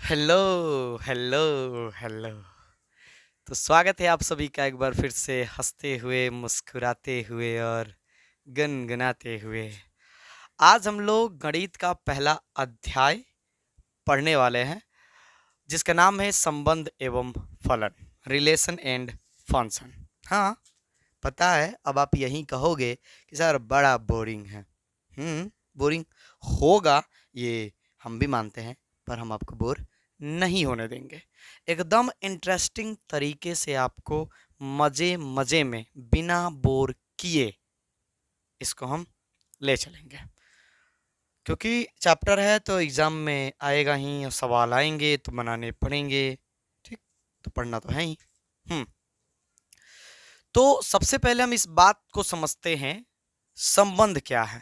Hello hello hello. तो स्वागत है आप सभी का एक बार फिर से हंसते हुए, मुस्कुराते हुए और गुनगुनाते हुए। आज हम लोग गणित का पहला अध्याय पढ़ने वाले हैं, जिसका नाम है संबंध एवं फलन, रिलेशन एंड फंक्शन। हाँ, पता है अब आप यही कहोगे कि सर बड़ा बोरिंग है। बोरिंग होगा, ये हम भी मानते हैं, पर हम आपको बोर नहीं होने देंगे। एकदम इंटरेस्टिंग तरीके से आपको मजे मजे में बिना बोर किए इसको हम ले चलेंगे, क्योंकि चैप्टर है तो एग्जाम में आएगा ही और सवाल आएंगे तो बनाने पड़ेंगे। ठीक, तो पढ़ना तो है ही। हम्म तो सबसे पहले हम इस बात को समझते हैं, संबंध क्या है।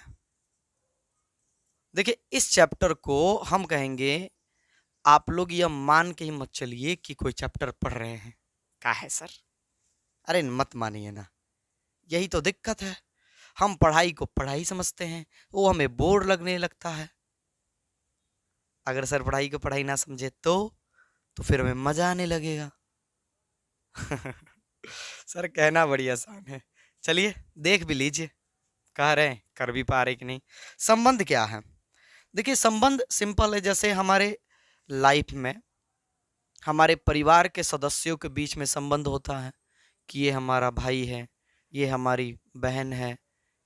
देखिए, इस चैप्टर को हम कहेंगे, आप लोग यह मान के ही मत चलिए कि कोई चैप्टर पढ़ रहे हैं। क्या है सर? अरे मत मानिए ना, यही तो दिक्कत है। हम पढ़ाई को पढ़ाई समझते हैं, वो हमें बोर लगने लगता है। अगर सर पढ़ाई को पढ़ाई ना समझे तो फिर हमें मजा आने लगेगा। सर कहना बड़ी आसान है, चलिए देख भी लीजिए, कह रहे हैं कर भी पा रहे कि नहीं। संबंध क्या है? देखिए, संबंध सिंपल है। जैसे हमारे लाइफ में हमारे परिवार के सदस्यों के बीच में संबंध होता है कि ये हमारा भाई है, ये हमारी बहन है,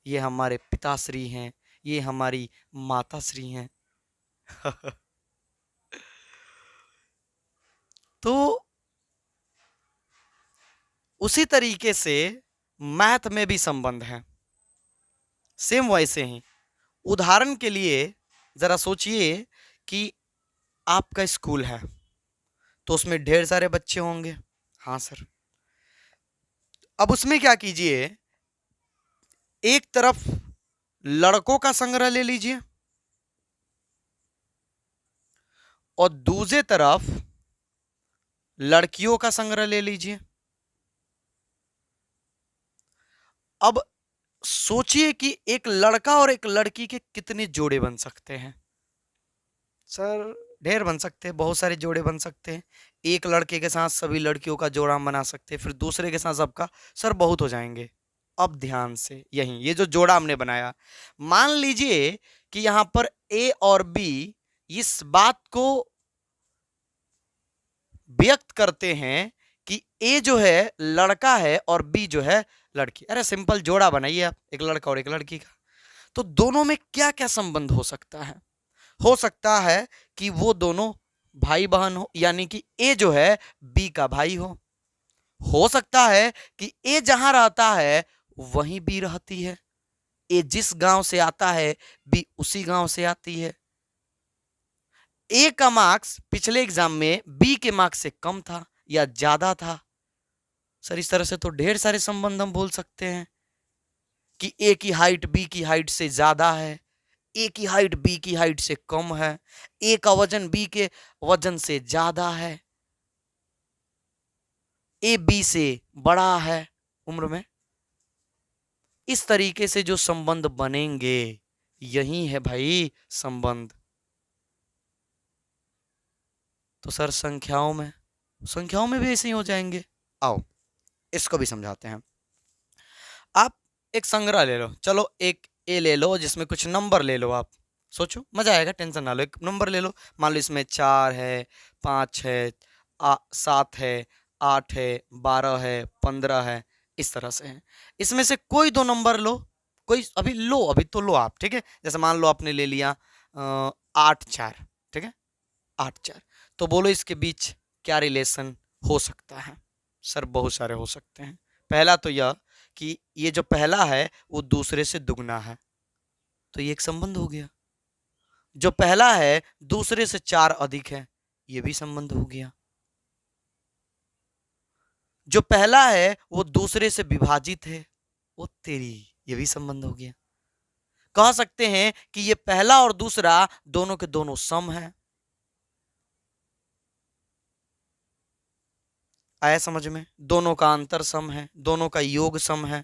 ये हमारे पिताश्री हैं, ये हमारी माताश्री हैं। तो उसी तरीके से मैथ में भी संबंध है, सेम वैसे ही। उदाहरण के लिए जरा सोचिए कि आपका स्कूल है तो उसमें ढेर सारे बच्चे होंगे। हाँ सर। अब उसमें क्या कीजिए, एक तरफ लड़कों का संग्रह ले लीजिए और दूसरे तरफ लड़कियों का संग्रह ले लीजिए। अब सोचिए कि एक लड़का और एक लड़की के कितने जोड़े बन सकते हैं। सर ढेर बन सकते हैं, बहुत सारे जोड़े बन सकते हैं। एक लड़के के साथ सभी लड़कियों का जोड़ा हम बना सकते हैं, फिर दूसरे के साथ सबका। सर बहुत हो जाएंगे। अब ध्यान से, यही ये जो जोड़ा हमने बनाया, मान लीजिए कि यहां पर ए और बी इस बात को व्यक्त करते हैं कि ए जो है लड़का है और बी जो है लड़की। अरे सिंपल जोड़ा बनाइए आप, एक लड़का और एक लड़की का। तो दोनों में क्या क्या संबंध हो सकता है? हो सकता है कि वो दोनों भाई बहन हो, यानी कि ए जो है बी का भाई हो सकता है कि ए जहां रहता है वहीं बी रहती है। ए जिस गांव से आता है बी उसी गांव से आती है। ए का मार्क्स पिछले एग्जाम में बी के मार्क्स से कम था या ज्यादा था। सर इस तरह से तो ढेर सारे संबंध हम बोल सकते हैं कि ए की हाइट बी की हाइट से ज्यादा है, ए की हाइट बी की हाइट से कम है, ए का वजन बी के वजन से ज्यादा है, ए बी से बड़ा है उम्र में। इस तरीके से जो संबंध बनेंगे, यही है भाई संबंध। तो सर संख्याओं में भी ऐसे ही हो जाएंगे। आओ इसको भी समझाते हैं। आप एक संग्रह ले लो, चलो एक ए ले लो जिसमें कुछ नंबर ले लो। आप सोचो, मजा आएगा, टेंशन ना लो। एक नंबर ले लो, मान लो इसमें 4 है, 5 है, 7 है, 8 है, 12 है, 15 है, इस तरह से है। इसमें से कोई दो नंबर लो, कोई अभी लो, अभी तो लो आप। ठीक है, जैसे मान लो आपने ले लिया 8 4। ठीक है, 8 4। तो बोलो इसके बीच क्या रिलेशन हो सकता है? सर बहुत सारे हो सकते हैं। पहला तो यह कि ये जो पहला है वो दूसरे से दुगना है, तो ये एक संबंध हो गया। जो पहला है दूसरे से 4 अधिक है, ये भी संबंध हो गया। जो पहला है वो दूसरे से विभाजित है, वो तेरी, ये भी संबंध हो गया। कह सकते हैं कि ये पहला और दूसरा दोनों के दोनों सम है। आया समझ में? दोनों का अंतर सम है, दोनों का योग सम है।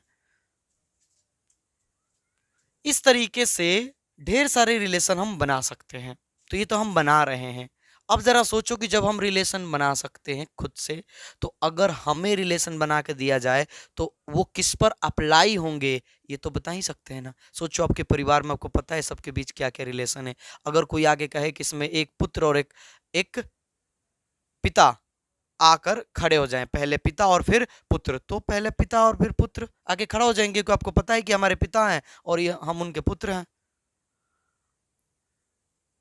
इस तरीके से ढेर सारे रिलेशन हम बना सकते हैं। तो ये तो हम बना रहे हैं, अब जरा सोचो कि जब हम रिलेशन बना सकते हैं खुद से, तो अगर हमें रिलेशन बना के दिया जाए तो वो किस पर अप्लाई होंगे, ये तो बता ही सकते हैं ना। सोचो आपके परिवार में, आपको पता है सबके बीच क्या क्या रिलेशन है। अगर कोई आगे कहे कि इसमें एक पुत्र और एक एक पिता आकर खड़े हो जाएं, पहले पिता और फिर पुत्र, तो पहले पिता और फिर पुत्र आके खड़ा हो जाएंगे, क्योंकि आपको पता है कि हमारे पिता हैं और ये हम उनके पुत्र हैं।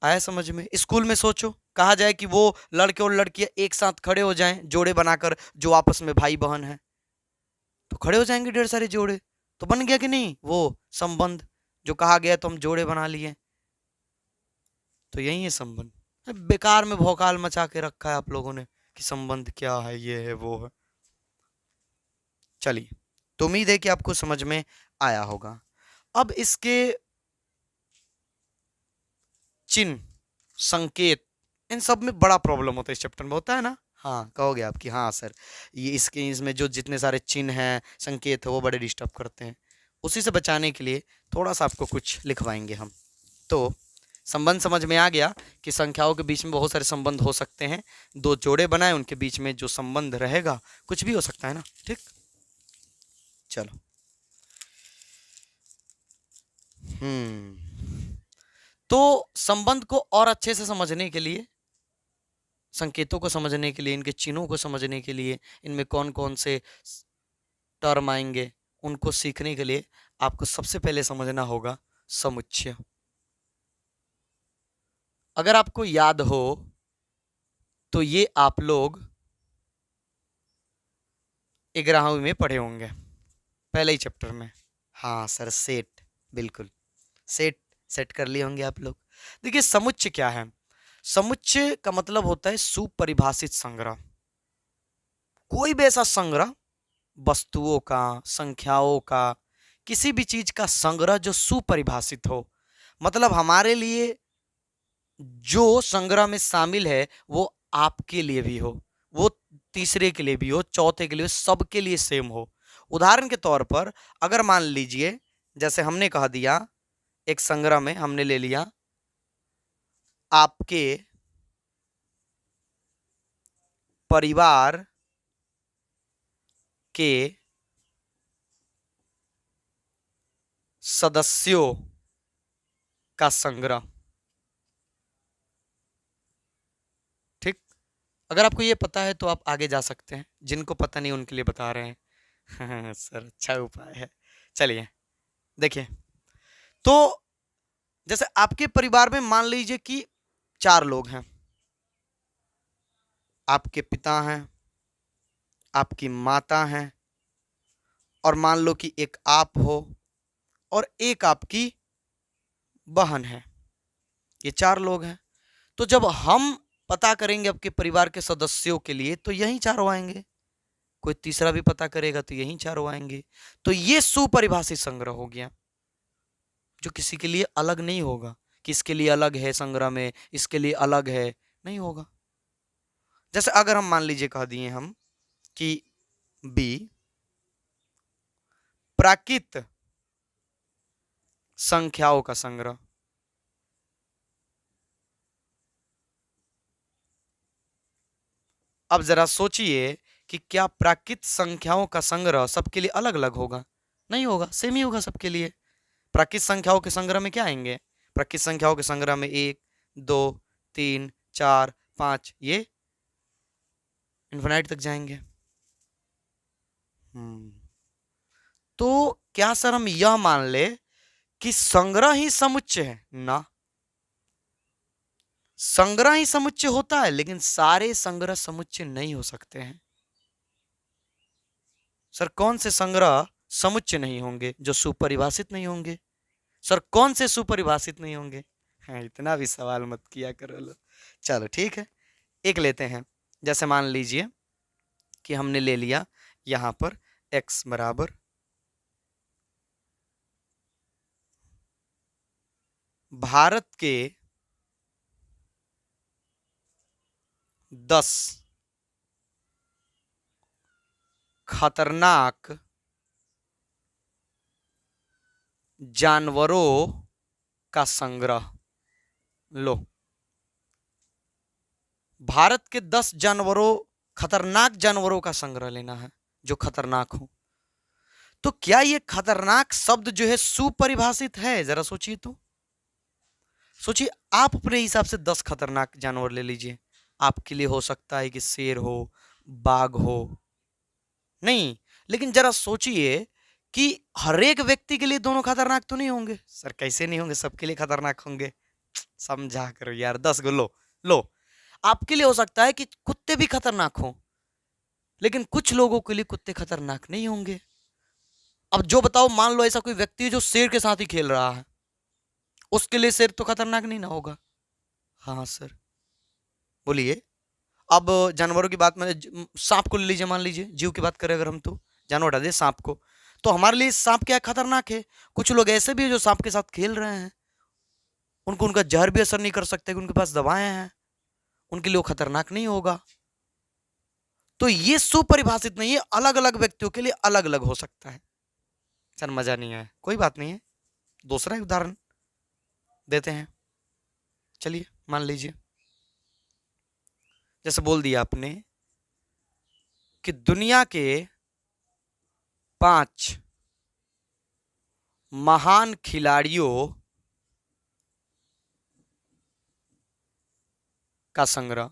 आया समझ में? स्कूल में सोचो, कहा जाए कि वो लड़के और लड़कियां एक साथ खड़े हो जाएं जोड़े बनाकर, जो आपस में भाई बहन हैं, तो खड़े हो जाएंगे ढेर सारे जोड़े, तो बन गया कि नहीं वो संबंध जो कहा गया, तो हम जोड़े बना लिए, तो यही है संबंध। बेकार में भौकाल मचा के रखा है आप लोगों ने कि संबंध क्या है, ये है वो है। चलिए, तो उम्मीद है कि आपको समझ में आया होगा। अब इसके चिन्ह, संकेत, इन सब में बड़ा प्रॉब्लम होता है, इस चैप्टर में होता है ना। हाँ, कहोगे आपकी, हाँ सर, ये इसके इसमें जो जितने सारे चिन्ह हैं, संकेत है, वो बड़े डिस्टर्ब करते हैं। उसी से बचाने के लिए थोड़ा सा आपको कुछ लिखवाएंगे हम। तो संबंध समझ में आ गया कि संख्याओं के बीच में बहुत सारे संबंध हो सकते हैं, दो जोड़े बनाए, उनके बीच में जो संबंध रहेगा कुछ भी हो सकता है ना। ठीक, चलो। तो संबंध को और अच्छे से समझने के लिए, संकेतों को समझने के लिए, इनके चिन्हों को समझने के लिए, इनमें कौन कौन से टर्म आएंगे, उनको सीखने के लिए आपको सबसे पहले समझना होगा समुच्चय। अगर आपको याद हो तो ये आप लोग 11वीं में पढ़े होंगे, पहले ही चैप्टर में। हाँ सर, सेट, बिल्कुल सेट, सेट कर लिए होंगे आप लोग। देखिए समुच्चय क्या है? समुच्चय का मतलब होता है सुपरिभाषित संग्रह। कोई भी ऐसा संग्रह, वस्तुओं का, संख्याओं का, किसी भी चीज का संग्रह जो सुपरिभाषित हो, मतलब हमारे लिए जो संग्रह में शामिल है वो आपके लिए भी हो, वो तीसरे के लिए भी हो, चौथे के लिए हो, सबके लिए सेम हो। उदाहरण के तौर पर अगर मान लीजिए, जैसे हमने कह दिया, एक संग्रह में हमने ले लिया आपके परिवार के सदस्यों का संग्रह। ठीक, अगर आपको ये पता है तो आप आगे जा सकते हैं, जिनको पता नहीं उनके लिए बता रहे हैं। सर अच्छा उपाय है। चलिए देखिए, तो जैसे आपके परिवार में मान लीजिए कि 4 लोग हैं, आपके पिता हैं, आपकी माता हैं, और मान लो कि एक आप हो और एक आपकी बहन है, ये 4 लोग हैं। तो जब हम पता करेंगे आपके परिवार के सदस्यों के लिए, तो यही चारों आएंगे, कोई तीसरा भी पता करेगा तो यही चारों आएंगे। तो ये सुपरिभाषित संग्रह हो गया, जो किसी के लिए अलग नहीं होगा कि इसके लिए अलग है संग्रह में, इसके लिए अलग है, नहीं होगा। जैसे अगर हम मान लीजिए कह दिए हम कि बी प्राकृत संख्याओं का संग्रह, अब जरा सोचिए कि क्या प्राकृत संख्याओं का संग्रह सबके लिए अलग अलग होगा? नहीं होगा, सेम ही होगा सबके लिए। प्राकृत संख्याओं के संग्रह में क्या आएंगे? प्राकृत संख्याओं के संग्रह में 1, 2, 3, 4, 5, ये इन्फिनाइट तक जाएंगे। तो क्या सर हम यह मान ले कि संग्रह ही समुच्चय है? ना, संग्रह ही समुच्चय होता है, लेकिन सारे संग्रह समुच्चय नहीं हो सकते हैं। सर कौन से संग्रह समुच्चय नहीं होंगे? जो सुपरिभाषित नहीं होंगे। सर कौन से सुपरिभाषित नहीं होंगे? हाँ, इतना भी सवाल मत किया करो लो। चलो ठीक है, एक लेते हैं। जैसे मान लीजिए कि हमने ले लिया यहां पर x बराबर भारत के 10 खतरनाक जानवरों का संग्रह। लो, भारत के 10 जानवरों, खतरनाक जानवरों का संग्रह लेना है जो खतरनाक हो। तो क्या ये खतरनाक शब्द जो है सुपरिभाषित है? जरा सोचिए तो। सोचिए, आप अपने हिसाब से 10 खतरनाक जानवर ले लीजिए। आपके लिए हो सकता है कि शेर हो, बाघ हो, नहीं, लेकिन जरा सोचिए कि हर एक व्यक्ति के लिए दोनों खतरनाक तो नहीं होंगे। सर कैसे नहीं होंगे, सबके लिए खतरनाक होंगे। समझा करो यार, 10 गो लो। लो, आपके लिए हो सकता है कि कुत्ते भी खतरनाक हो, लेकिन कुछ लोगों के लिए कुत्ते खतरनाक नहीं होंगे। अब जो बताओ, मान लो ऐसा कोई व्यक्ति है जो शेर के साथ ही खेल रहा है, उसके लिए शेर तो खतरनाक नहीं ना होगा। हाँ सर, बोलिए। अब जानवरों की बात में सांप को ले लीजिए, मान लीजिए जीव की बात करें अगर हम, तो जानवर हटा दे सांप को, तो हमारे लिए सांप क्या खतरनाक है? कुछ लोग ऐसे भी है जो सांप के साथ खेल रहे हैं, उनको उनका जहर भी असर नहीं कर सकता कि उनके पास दवाएं हैं, उनके लिए वो खतरनाक नहीं होगा। तो ये सुपरिभाषित नहीं है, अलग अलग व्यक्तियों के लिए अलग अलग हो सकता है। सर मजा नहीं आया, कोई बात नहीं है, दूसरा उदाहरण देते हैं। चलिए मान लीजिए, जैसे बोल दिया आपने कि दुनिया के 5 महान खिलाड़ियों का संग्रह।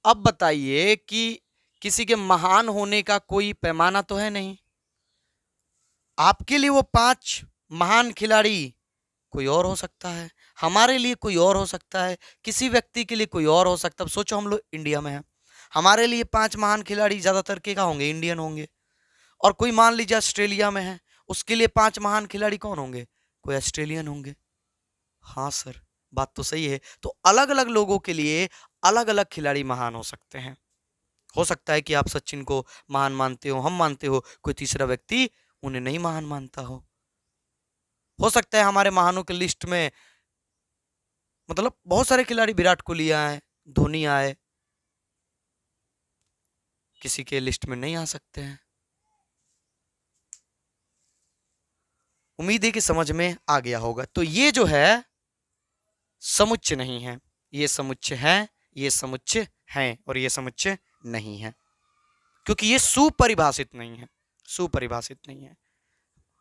अब बताइए कि किसी के महान होने का कोई पैमाना तो है नहीं। आपके लिए वो 5 महान खिलाड़ी कोई और हो सकता है, हमारे लिए कोई और हो सकता है, किसी व्यक्ति के लिए कोई और हो सकता है। अब सोचो, हम लोग इंडिया में हैं, हमारे लिए 5 महान खिलाड़ी ज्यादातर के का होंगे, इंडियन होंगे। और कोई मान लीजिए ऑस्ट्रेलिया में है, उसके लिए 5 महान खिलाड़ी कौन होंगे? कोई ऑस्ट्रेलियन होंगे। हाँ सर, बात तो सही है। तो अलग अलग लोगों के लिए अलग अलग खिलाड़ी महान हो सकते हैं। हो सकता है कि आप सचिन को महान मानते हो, हम मानते हो, कोई तीसरा व्यक्ति उन्हें नहीं महान मानता हो सकता है हमारे महानों के लिस्ट में मतलब बहुत सारे खिलाड़ी, विराट कोहली आए, धोनी आए, किसी के लिस्ट में नहीं आ सकते हैं। उम्मीद है कि समझ में आ गया होगा। तो ये जो है समुच्चय नहीं है, ये समुच्चय है, ये समुच्चय है, और ये समुच्चय नहीं है, क्योंकि ये सुपरिभाषित नहीं है, सुपरिभाषित नहीं है।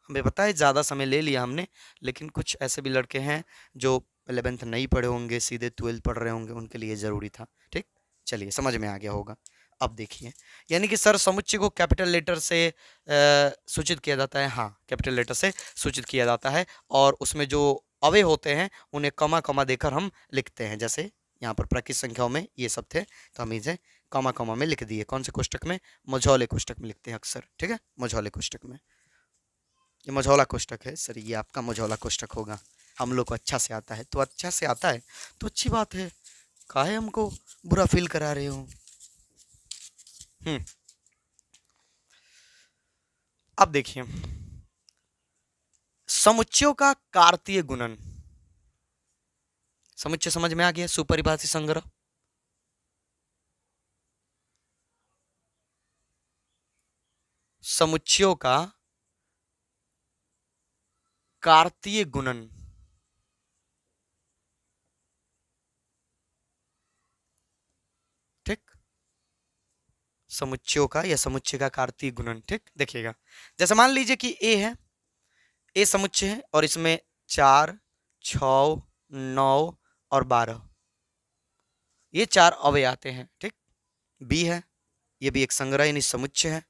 हमें पता है ज़्यादा समय ले लिया हमने, लेकिन कुछ ऐसे भी लड़के हैं जो 11th नहीं पढ़े होंगे, सीधे 12th पढ़ रहे होंगे, उनके लिए ज़रूरी था। ठीक, चलिए समझ में आ गया होगा। अब देखिए, यानी कि सर समुच्चय को कैपिटल लेटर से सूचित किया जाता है। हाँ, कैपिटल लेटर से सूचित किया जाता है, और उसमें जो अवयव होते हैं उन्हें कमा कमा देकर हम लिखते हैं। जैसे यहाँ पर प्राकृत संख्याओं में ये सब थे, तो हम इसे कमा कमा में लिख दिए। कौन से कोष्टक में? मझौले कोष्टक में लिखते हैं अक्सर। ठीक है, मझौले कोष्टक में। ये मझौला कोष्टक है सर, ये आपका मझौला कोष्टक होगा। हम लोग को अच्छा से आता है, तो अच्छा से आता है तो अच्छी बात है, काहे हमको बुरा फील करा रहे हो? अब देखिए, समुच्चयों का कार्तीय गुणन। समुच्चय समझ में आ गया, सुपरिभाषित संग्रह। समुच्चयों का कार्तीय गुणन। ठीक, समुच्चयों का या समुच्चय का कार्तीय गुणन। ठीक, देखिएगा, जैसे मान लीजिए कि ए है, ए समुच्चय है, और इसमें 4, 6, 9 और 12 ये 4 अवयव आते हैं। ठीक, बी है, ये भी एक संग्रह यानी समुच्चय है।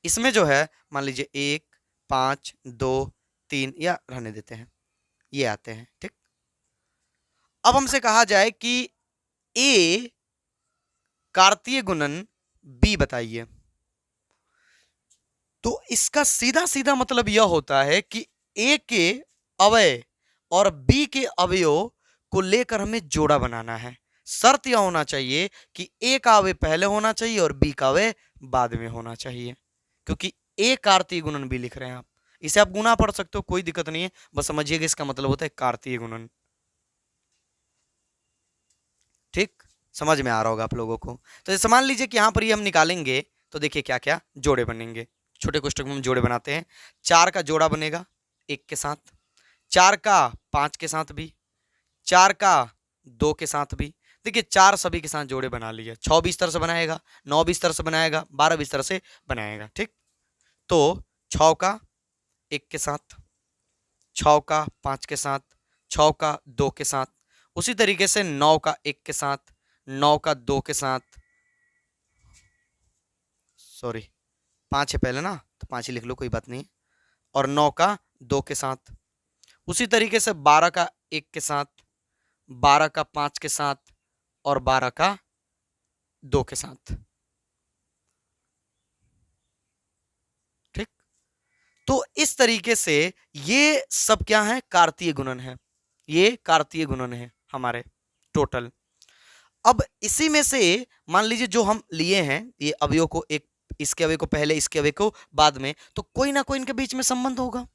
इसमें जो है मान लीजिए 1, 5, 2, 3 या रहने देते हैं, ये आते हैं। ठीक, अब हमसे कहा जाए कि ए कार्तीय गुणन बी बताइए, तो इसका सीधा सीधा मतलब यह होता है कि ए के अवयव और बी के अवयव को लेकर हमें जोड़ा बनाना है। शर्त यह होना चाहिए कि ए का अवयव पहले होना चाहिए और बी का अवयव बाद में होना चाहिए, क्योंकि ए कार्तीय गुणन बी लिख रहे हैं आप, इसे आप गुना पढ़ सकते हो, कोई दिक्कत नहीं है, बस समझिएगा इसका मतलब होता है कार्तीय गुणन। ठीक, समझ में आ रहा होगा आप लोगों को। तो जैसे मान लीजिए कि यहां पर ये हम निकालेंगे, तो देखिए क्या क्या जोड़े बनेंगे। छोटे कोष्टक में हम जोड़े बनाते हैं। 4 का जोड़ा बनेगा 1 के साथ, 4 का 5 के साथ भी, 4 का 2 के साथ भी। देखिए 4 सभी के साथ जोड़े बना लिए, 6 भी इस तरह से बनाएगा, 9 भी इस तरह से बनाएगा, 12 भी इस तरह से बनाएगा। ठीक, तो 6 का 1 के साथ, 6 का 5 के साथ, 6 का 2 के साथ, उसी तरीके से 9 का 1 के साथ, 9 का 2 के साथ, सॉरी 5 है पहले ना, तो 5 ही लिख लो, कोई बात नहीं, और 9 का 2 के साथ, उसी तरीके से 12 का 1 के साथ, 12 का 5 के साथ, और 12 का 2 के साथ। ठीक, तो इस तरीके से ये सब क्या है, कार्तीय गुणन है, ये कार्तीय गुणन है हमारे टोटल। अब इसी में से मान लीजिए जो हम लिए हैं ये अवयव को, एक इसके अवयव को पहले, इसके अवयव को बाद में, तो कोई ना कोई इनके बीच में संबंध होगा,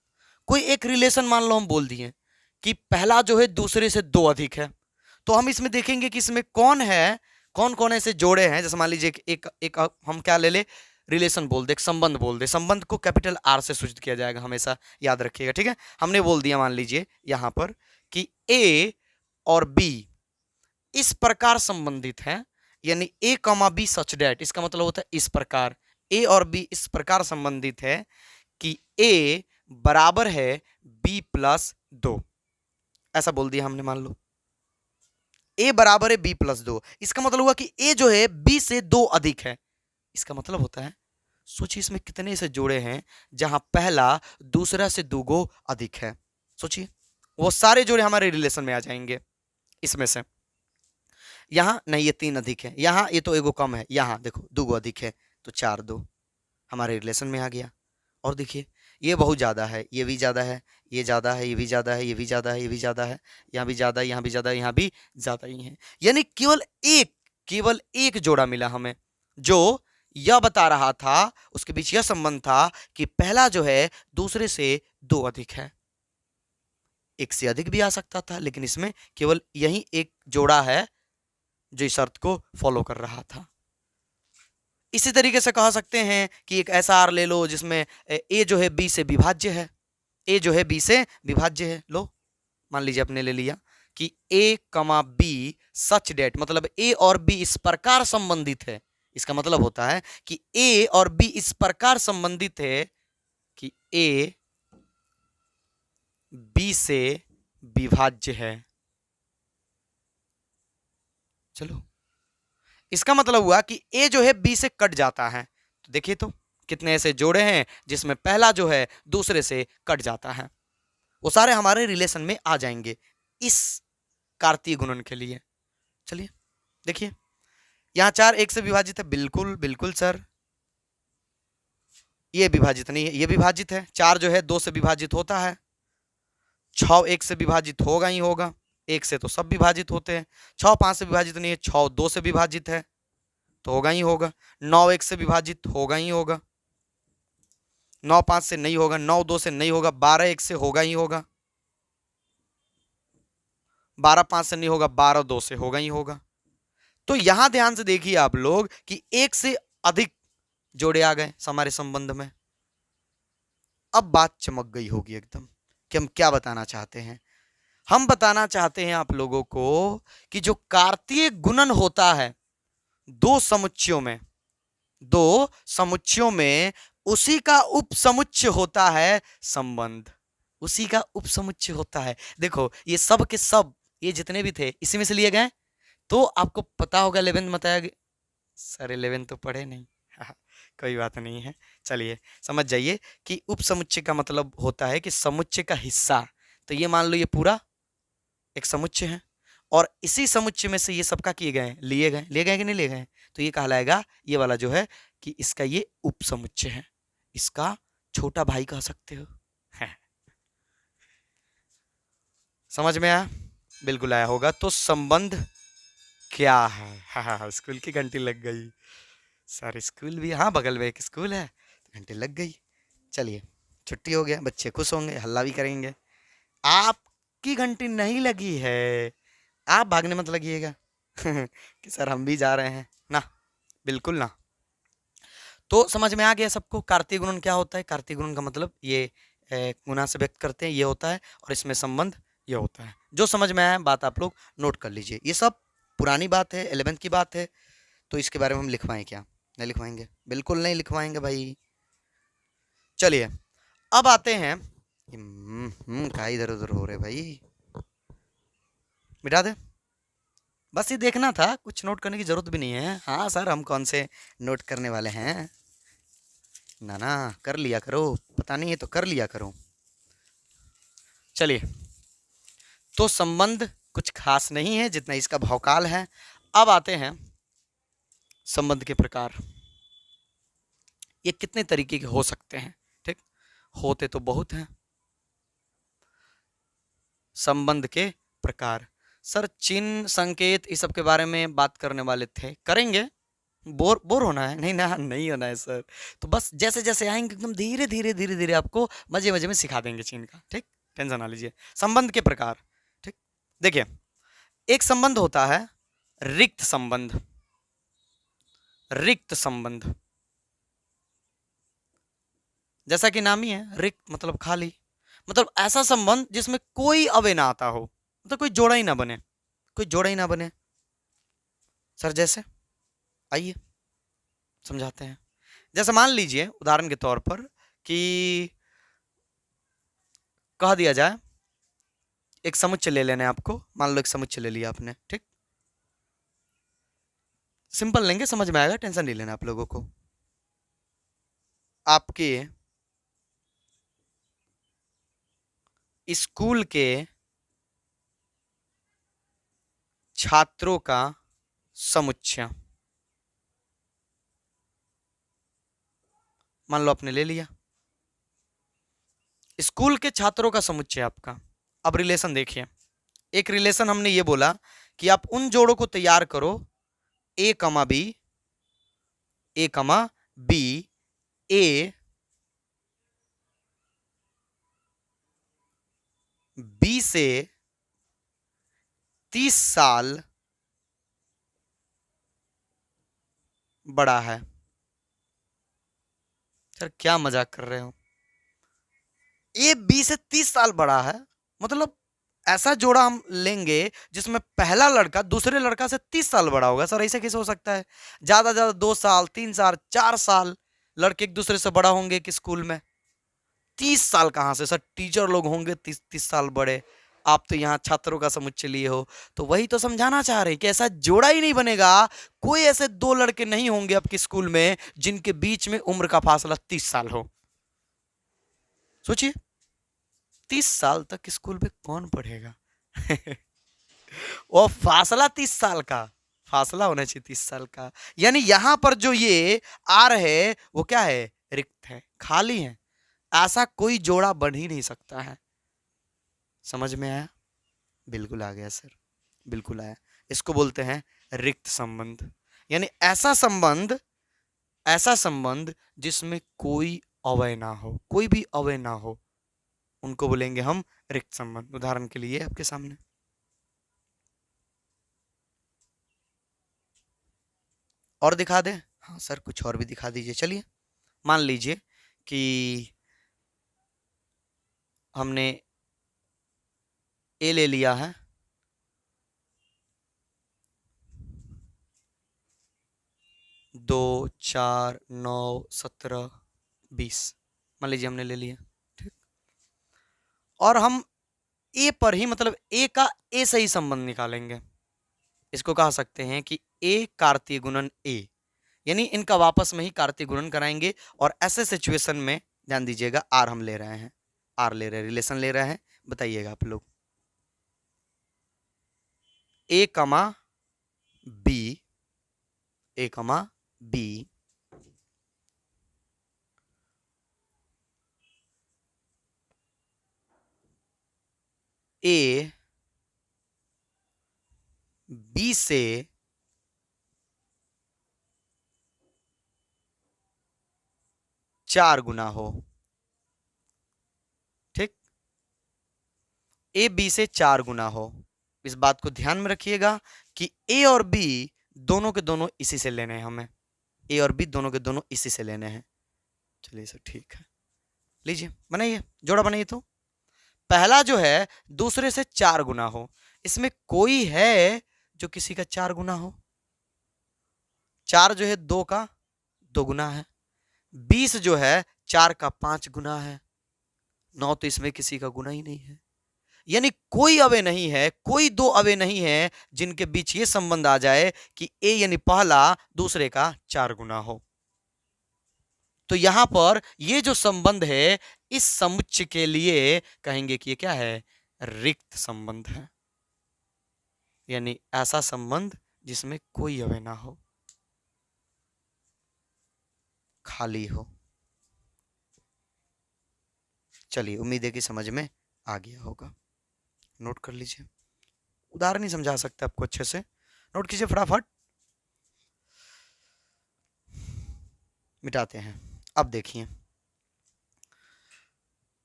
कोई एक रिलेशन मान लो हम बोल दिए कि पहला जो है दूसरे से 2 अधिक है, तो हम इसमें देखेंगे कि इसमें कौन है, कौन कौन ऐसे जोड़े हैं। जैसे मान लीजिए एक हम क्या ले ले, रिलेशन बोल दे, एक संबंध बोल दे, संबंध को कैपिटल आर से सूचित किया जाएगा, हमेशा याद रखिएगा। ठीक है, हमने बोल दिया मान लीजिए यहां पर कि ए और बी इस प्रकार संबंधित है, यानी ए कॉमा बी सच डेट, इसका मतलब होता है इस प्रकार, ए और बी इस प्रकार संबंधित है कि ए बराबर है बी प्लस 2, ऐसा बोल दिया हमने। मान लो ए बराबर है बी प्लस 2, इसका मतलब हुआ कि ए जो है बी से 2 अधिक है, इसका मतलब होता है, सोचिए इसमें कितने ऐसे जोड़े हैं जहां पहला दूसरा से 2 गो अधिक है। सोचिए वो सारे जोड़े हमारे रिलेशन में आ जाएंगे। इसमें से यहां नहीं, ये 3 अधिक है, यहां ये तो एगो कम है, यहां देखो 2 गो अधिक है, तो 4 2 हमारे रिलेशन में आ गया। और देखिए ये बहुत ज्यादा है, ये भी ज्यादा है, ये ज्यादा है, ये भी ज्यादा है, ये भी ज्यादा है, ये भी ज्यादा है, यहाँ भी ज्यादा है, यहाँ भी ज्यादा है, यहाँ भी ज्यादा ही है, यानी केवल एक जोड़ा मिला हमें जो यह बता रहा था, उसके बीच यह संबंध था कि पहला जो है दूसरे से 2 अधिक है। एक से अधिक भी आ सकता था, लेकिन इसमें केवल यही एक जोड़ा है जो इस शर्त को फॉलो कर रहा था। इसी तरीके से कह सकते हैं कि एक ऐसा आर ले लो जिसमें ए जो है बी से विभाज्य है, ए जो है बी से विभाज्य है। लो मान लीजिए आपने ले लिया कि A comma B such date, मतलब ए और बी इस प्रकार संबंधित है, इसका मतलब होता है कि ए और बी इस प्रकार संबंधित है कि ए बी से विभाज्य है। चलो इसका मतलब हुआ कि ए जो है बी से कट जाता है, तो देखिए तो कितने ऐसे जोड़े हैं जिसमें पहला जो है दूसरे से कट जाता है, वो सारे हमारे रिलेशन में आ जाएंगे इस कार्तीय गुणन के लिए। चलिए देखिए यहां 4 1 से विभाजित है, बिल्कुल बिल्कुल सर, ये विभाजित नहीं है, ये विभाजित है। 4 जो है 2 से विभाजित होता है, 6 1 से विभाजित होगा ही होगा, 1 से तो सब विभाजित होते हैं। 6 5 से विभाजित नहीं है, 6 2 से विभाजित है तो होगा ही होगा। 9 1 से विभाजित होगा ही होगा, 9 5 से नहीं होगा, 9 2 से नहीं होगा, 12 1 से होगा ही होगा, 12 5 से नहीं होगा, 12 2 से होगा ही होगा। तो यहां ध्यान से देखिए आप लोग कि 1 से अधिक जोड़े आ गए हमारे संबंध में। अब बात चमक गई होगी एकदम कि हम क्या बताना चाहते हैं। हम बताना चाहते हैं आप लोगों को कि जो कार्तीय गुणन होता है दो समुच्चयों में उसी का उपसमुच्चय होता है संबंध, उसी का उपसमुच्चय होता है। देखो ये सब के सब, ये जितने भी थे इसी में से लिए गए, तो आपको पता होगा 11th बताया गया, सर 11th तो पढ़े नहीं कोई बात नहीं है, चलिए समझ जाइए कि उपसमुच्चय का मतलब होता है कि समुच्चय का हिस्सा। तो ये मान लो ये पूरा एक समुच्चय है और इसी समुच्चय में से ये सबका किए गए, लिए गए कि नहीं लिए गए, तो ये कहलाएगा ये वाला जो है कि इसका ये उपसमुच्चय है, इसका छोटा भाई कह सकते हो समझ में आया? बिल्कुल आया होगा। तो संबंध क्या है? हाँ स्कूल की घंटी लग गई सर, स्कूल भी, हाँ बगल में एक स्कूल है तो घंटी लग गई। चलिए छुट्टी हो गया, बच्चे खुश होंगे, हल्ला भी करेंगे। आपकी घंटी नहीं लगी है, आप भागने मत लगिएगा कि सर हम भी जा रहे हैं ना, बिल्कुल ना। तो समझ में आ गया सबको कार्तीय गुणन क्या होता है? कार्तीय गुणन का मतलब ये गुणा से व्यक्त करते हैं, ये होता है, और इसमें संबंध ये होता है। जो समझ में आया बात आप लोग नोट कर लीजिए। ये सब पुरानी बात है, 11th की बात है, तो इसके बारे में हम लिखवाएं क्या? नहीं लिखवाएंगे, बिल्कुल नहीं लिखवाएंगे भाई। चलिए अब आते हैं। क्या इधर उधर हो रहे भाई, मिटा दे। बस ये देखना था, कुछ नोट करने की जरूरत भी नहीं है। हाँ सर, हम कौन से नोट करने वाले हैं, ना ना, कर लिया करो, पता नहीं है तो कर लिया करो। चलिए, तो संबंध कुछ खास नहीं है जितना इसका भौकाल है। अब आते हैं संबंध के प्रकार। ये कितने तरीके के हो सकते हैं? ठीक, होते तो बहुत हैं। संबंध के प्रकार, सर चिन्ह, संकेत, इस सब के बारे में बात करने वाले थे, करेंगे। बोर बोर होना है? नहीं ना, नहीं होना है सर। तो बस जैसे जैसे आएंगे एकदम धीरे धीरे धीरे धीरे आपको मजे मजे में सिखा देंगे चिन्ह का। ठीक, टेंशन ना लीजिए। संबंध के प्रकार, ठीक, देखिए, एक संबंध होता है रिक्त संबंध। रिक्त संबंध, जैसा कि नाम ही है, रिक्त मतलब खाली। मतलब ऐसा संबंध जिसमें कोई अवय ना आता हो, मतलब कोई जोड़ा ही ना बने, कोई जोड़ा ही ना बने। सर जैसे, आइए समझाते हैं। जैसे मान लीजिए उदाहरण के तौर पर कि कह दिया जाए, एक समुच्चय ले लेना है आपको। मान लो एक समुच्चय ले लिया आपने, ठीक, सिंपल लेंगे, समझ में आएगा, टेंशन नहीं लेना आप लोगों को। आपके स्कूल के छात्रों का समुच्चय, मान लो आपने ले लिया स्कूल के छात्रों का समुच्चय आपका। अब रिलेशन देखिए, एक रिलेशन हमने ये बोला कि आप उन जोड़ों को तैयार करो, ए comma B, A comma B, A B से 30 साल बड़ा है। सर क्या मजाक कर रहे हो? ए बी से 30 साल बड़ा है, मतलब ऐसा जोड़ा हम लेंगे जिसमें पहला लड़का दूसरे लड़का से 30 साल बड़ा होगा। सर ऐसे कैसे हो सकता है? ज्यादा ज्यादा 2 साल, 3 साल, 4 साल लड़के एक दूसरे से बड़ा होंगे कि स्कूल में। 30 साल कहां से? सर टीचर लोग होंगे 30 30 साल बड़े, आप तो यहाँ छात्रों का समुच्चय लिए हो। तो वही तो समझाना चाह रहे कि ऐसा जोड़ा ही नहीं बनेगा। कोई ऐसे दो लड़के नहीं होंगे आपके स्कूल में जिनके बीच में उम्र का फासला 30 साल हो। सोचिए, 30 साल तक स्कूल में कौन पढ़ेगा? वो फासला 30 साल का, फासला होना चाहिए 30 साल का। यानी यहां पर जो ये आ रहे वो क्या है? रिक्त है, खाली है। ऐसा कोई जोड़ा बन ही नहीं सकता है। समझ में आया? बिल्कुल आ गया सर, बिल्कुल आया। इसको बोलते हैं रिक्त संबंध। यानी ऐसा संबंध, ऐसा संबंध जिसमें कोई अवय ना हो, कोई भी अवय ना हो, उनको बोलेंगे हम रिक्त संबंध। उदाहरण के लिए आपके सामने और दिखा दे। हाँ सर, कुछ और भी दिखा दीजिए। चलिए, मान लीजिए कि हमने ए ले लिया है, 2 4 9 17 20, मान लीजिए हमने ले लिया, ठीक। और हम ए पर ही, मतलब ए का ए से ही संबंध निकालेंगे। इसको कह सकते हैं कि ए कार्तीय गुणन ए, यानी इनका वापस में ही कार्तीय गुणन कराएंगे। और ऐसे सिचुएशन में ध्यान दीजिएगा, आर हम ले रहे हैं, आर ले रहे हैं, रिलेशन ले रहे हैं। बताइएगा आप लोग, ए comma B, A comma B, A B से 4 गुना हो, ठीक। ए बी से 4 गुना हो। इस बात को ध्यान में रखिएगा कि ए और बी दोनों के दोनों इसी से लेने हैं हमें, ए और बी दोनों के दोनों इसी से लेने हैं। चलिए सर ठीक है, लीजिए बनाइए, जोड़ा बनाइए। तो पहला जो है दूसरे से 4 गुना हो, इसमें कोई है जो किसी का 4 गुना हो। 4 जो है 2 का 2 गुना है। 20 जो है 4 का 5 गुना है। 9 तो इसमें किसी का गुना ही नहीं है। यानी कोई अवय नहीं है, कोई दो अवय नहीं है जिनके बीच ये संबंध आ जाए कि ए यानी पहला दूसरे का 4 गुना हो। तो यहां पर ये जो संबंध है इस समुच्चय के लिए कहेंगे कि ये क्या है, रिक्त संबंध है। यानी ऐसा संबंध जिसमें कोई अवय ना हो, खाली हो। चलिए, उम्मीद है कि समझ में आ गया होगा। नोट कर लीजिए, उदाहरण नहीं समझा सकते आपको अच्छे से, नोट कीजिए फटाफट। मिटाते हैं। अब देखिए,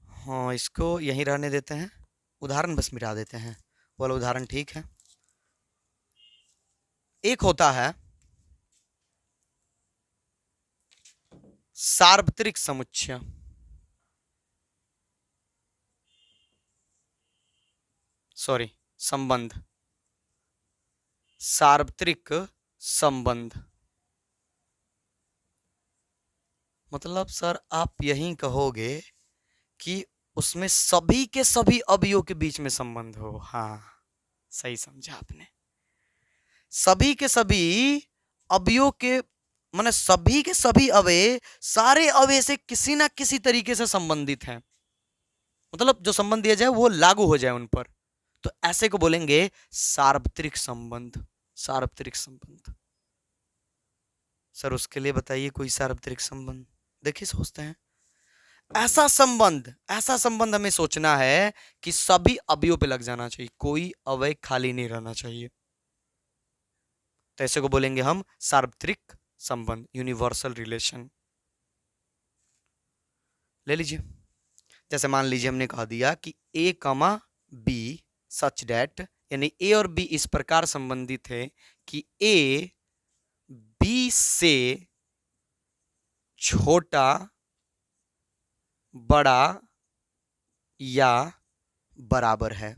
हाँ इसको यहीं रहने देते हैं, उदाहरण बस मिटा देते हैं। वाला उदाहरण ठीक है। एक होता है सार्वत्रिक समुच्चय, सॉरी संबंध, सार्वत्रिक संबंध। मतलब सर आप यही कहोगे कि उसमें सभी के सभी अवयवों के बीच में संबंध हो। हाँ सही समझा आपने। सभी के सभी अवयवों के माने सभी के सभी अवयव सारे अवयव से किसी ना किसी तरीके से संबंधित हैं। मतलब जो संबंध दिया जाए वो लागू हो जाए उन पर, तो ऐसे को बोलेंगे सार्वत्रिक संबंध। सार्वत्रिक संबंध। सर उसके लिए बताइए कोई सार्वत्रिक संबंध। देखिए सोचते हैं, ऐसा संबंध हमें सोचना है कि सभी अवयवों पे लग जाना चाहिए, कोई अवयव खाली नहीं रहना चाहिए। तो ऐसे को बोलेंगे हम सार्वत्रिक संबंध, यूनिवर्सल रिलेशन। ले लीजिए, जैसे मान लीजिए हमने कह दिया कि A comma B such date, यानी ए और बी इस प्रकार संबंधित है कि ए बी से छोटा, बड़ा या बराबर है।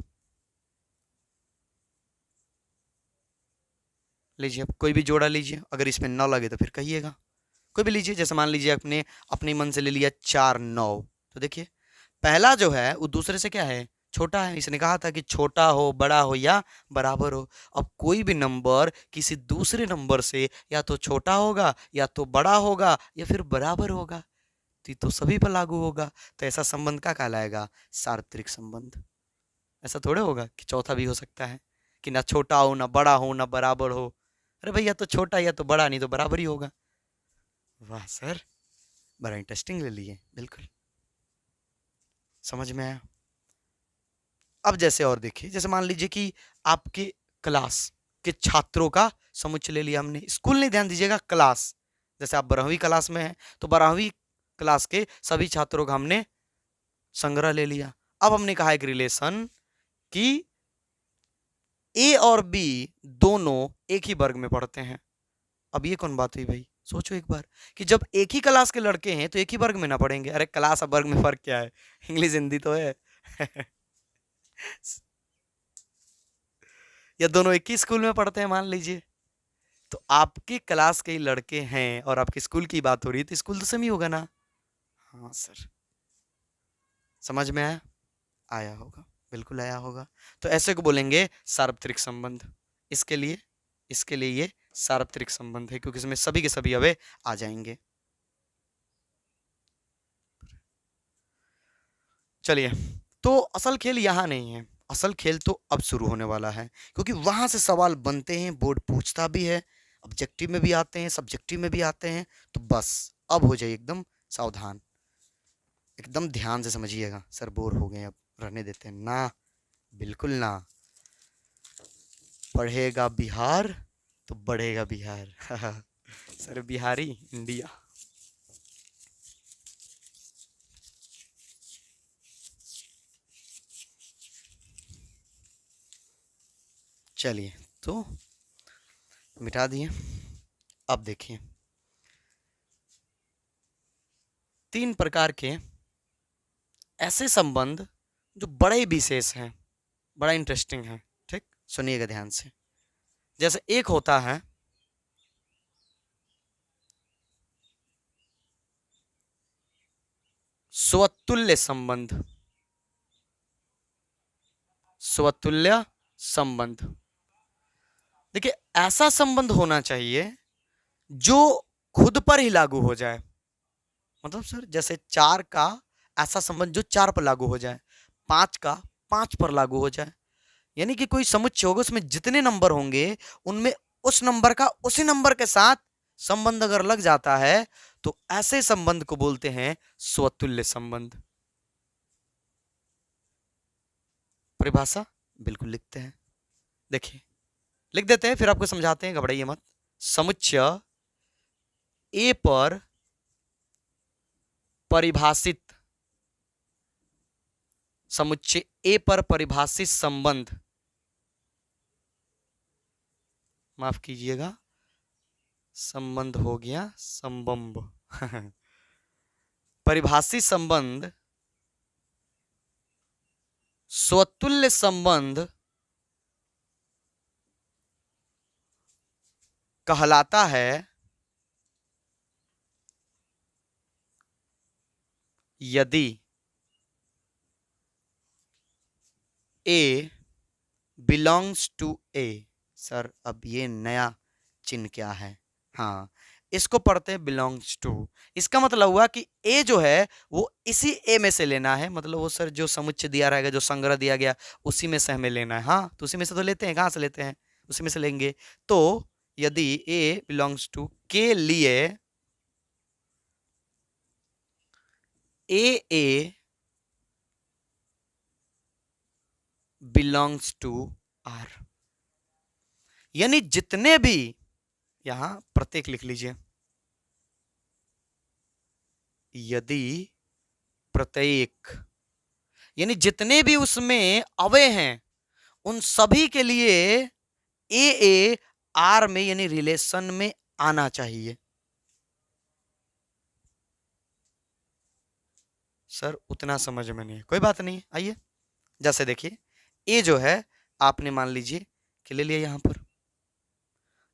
लीजिए कोई भी जोड़ा लीजिए, अगर इसमें 9 लगे तो फिर कहिएगा। कोई भी लीजिए, जैसे मान लीजिए आपने अपने मन से ले लिया 4 9, तो देखिए पहला जो है वो दूसरे से क्या है, छोटा है। इसने कहा था कि छोटा हो, बड़ा हो या बराबर हो। अब कोई भी नंबर किसी दूसरे नंबर से या तो छोटा होगा या तो बड़ा होगा या फिर बराबर होगा, तो सभी पर लागू होगा। तो ऐसा संबंध क्या कहलाएगा, सार्वत्रिक संबंध। ऐसा थोड़े होगा कि चौथा भी हो सकता है कि ना छोटा हो, ना बड़ा हो, ना बराबर हो। अरे भैया तो छोटा या तो बड़ा, नहीं तो बराबर ही होगा। वाह सर, बड़ा इंटरेस्टिंग ले लिए, बिल्कुल समझ में आया। अब जैसे और देखिए, जैसे मान लीजिए कि आपके क्लास के छात्रों का समुच्चय ले लिया हमने। स्कूल नहीं, ध्यान दीजिएगा, क्लास। जैसे आप 12वीं क्लास में हैं तो 12वीं क्लास के सभी छात्रों का हमने संग्रह ले लिया। अब हमने कहा एक रिलेशन कि ए और बी दोनों एक ही वर्ग में पढ़ते हैं। अब ये कौन बात हुई भाई, सोचो एक बार कि जब एक ही क्लास के लड़के हैं तो एक ही वर्ग में ना पढ़ेंगे। अरे क्लास और वर्ग में फर्क क्या है, इंग्लिश हिंदी तो है। या दोनों एक ही स्कूल में पढ़ते हैं मान लीजिए, तो आपके क्लास के लड़के हैं और आपके स्कूल की बात हो रही है तो स्कूल तो सेम ही होगा ना। हाँ सर, समझ में आया, आया होगा, बिल्कुल आया होगा। तो ऐसे को बोलेंगे सार्वत्रिक संबंध। इसके लिए ये सार्वत्रिक संबंध है क्योंकि इसमें सभी के सभी अवयव आ जाएंगे। चलिए, तो असल खेल यहां नहीं है, असल खेल तो अब शुरू होने वाला है, क्योंकि वहां से सवाल बनते हैं, बोर्ड पूछता भी है, ऑब्जेक्टिव में भी आते हैं, सब्जेक्टिव में भी आते हैं। तो बस अब हो जाइए एकदम सावधान, एकदम ध्यान से समझिएगा। सर बोर हो गए, अब रहने देते हैं ना, बिल्कुल ना। पढ़ेगा बिहार तो बढ़ेगा बिहार। Sir Bihari India. चलिए, तो मिटा दिए। अब देखिए, 3 प्रकार के ऐसे संबंध जो बड़े विशेष हैं, बड़ा इंटरेस्टिंग है। ठीक, सुनिएगा ध्यान से। जैसे एक होता है स्वतुल्य संबंध, स्वतुल्य संबंध। देखिए ऐसा संबंध होना चाहिए जो खुद पर ही लागू हो जाए। मतलब सर जैसे 4 का ऐसा संबंध जो 4 पर लागू हो जाए, 5 का 5 पर लागू हो जाए। यानी कि कोई समुच्चय होगा उसमें जितने नंबर होंगे उनमें उस नंबर का उसी नंबर के साथ संबंध अगर लग जाता है तो ऐसे संबंध को बोलते हैं स्वतुल्य संबंध। परिभाषा बिल्कुल लिखते हैं, देखिए लिख देते हैं फिर आपको समझाते हैं, घबराइए मत। समुच्चय ए पर परिभाषित, समुच्चय ए पर परिभाषित संबंध, माफ कीजिएगा संबंध हो गया संबंध परिभाषित संबंध स्वतुल्य संबंध कहलाता है यदि ए बिलोंग्स टू ए। सर अब ये नया चिन्ह क्या है? हाँ इसको पढ़ते हैं बिलोंग्स टू। इसका मतलब हुआ कि ए जो है वो इसी ए में से लेना है, मतलब वो सर जो समुच्चय दिया रहेगा जो संग्रह दिया गया उसी में से हमें लेना है। हाँ तो उसी में से तो लेते हैं, कहाँ से लेते हैं? उसी में से लेंगे। तो यदि ए बिलोंग्स टू के लिए ए बिलोंग्स टू आर, यानी जितने भी, यहां प्रत्येक लिख लीजिए, यदि प्रत्येक यानी जितने भी उसमें अवयव हैं उन सभी के लिए ए आर में यानी रिलेशन में आना चाहिए। सर उतना समझ में नहीं है, कोई बात नहीं, आइए। जैसे देखिए ए जो है आपने मान लीजिए कि ले लिया यहां पर,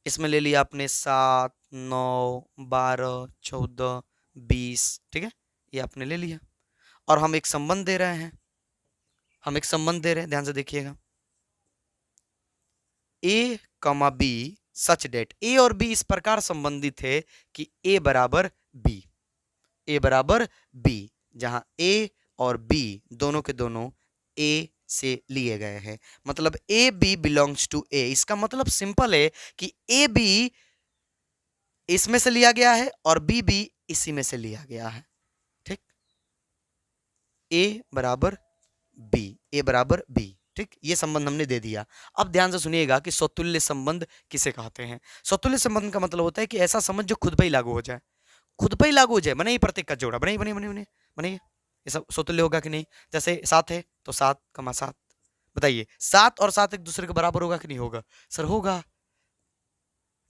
इसमें ले लिया आपने 7 9 12 14 20, ठीक है, ये आपने ले लिया। और हम एक संबंध दे रहे हैं, हम एक संबंध दे रहे हैं, ध्यान से देखिएगा, ए कमा बी सच डेट ए और बी इस प्रकार संबंधित है कि ए बराबर बी, ए बराबर बी, जहां ए और बी दोनों के दोनों ए से लिए गए हैं। मतलब ए बी बिलोंग्स टू ए, इसका मतलब सिंपल है कि ए बी इसमें से लिया गया है और बी भी इसी में से लिया गया है, ठीक। ए बराबर बी, ए बराबर बी, ठीक, ये संबंध हमने दे दिया। अब ध्यान से सुनिएगा कि स्वतुल्य संबंध किसे कहते हैं। स्वतुल्य संबंध का मतलब होता है कि ऐसा संबंध जो खुद पर ही लागू हो जाए, खुद पर ही लागू हो जाए, बने ही प्रत्येक का जोड़ा, बने बने बने बने बने, ये सब स्वतुल्य होगा कि नहीं? जैसे 7 है तो 7 कमा 7, बताइए 7 और 7 एक दूसरे के बराबर होगा कि नहीं होगा? सर होगा।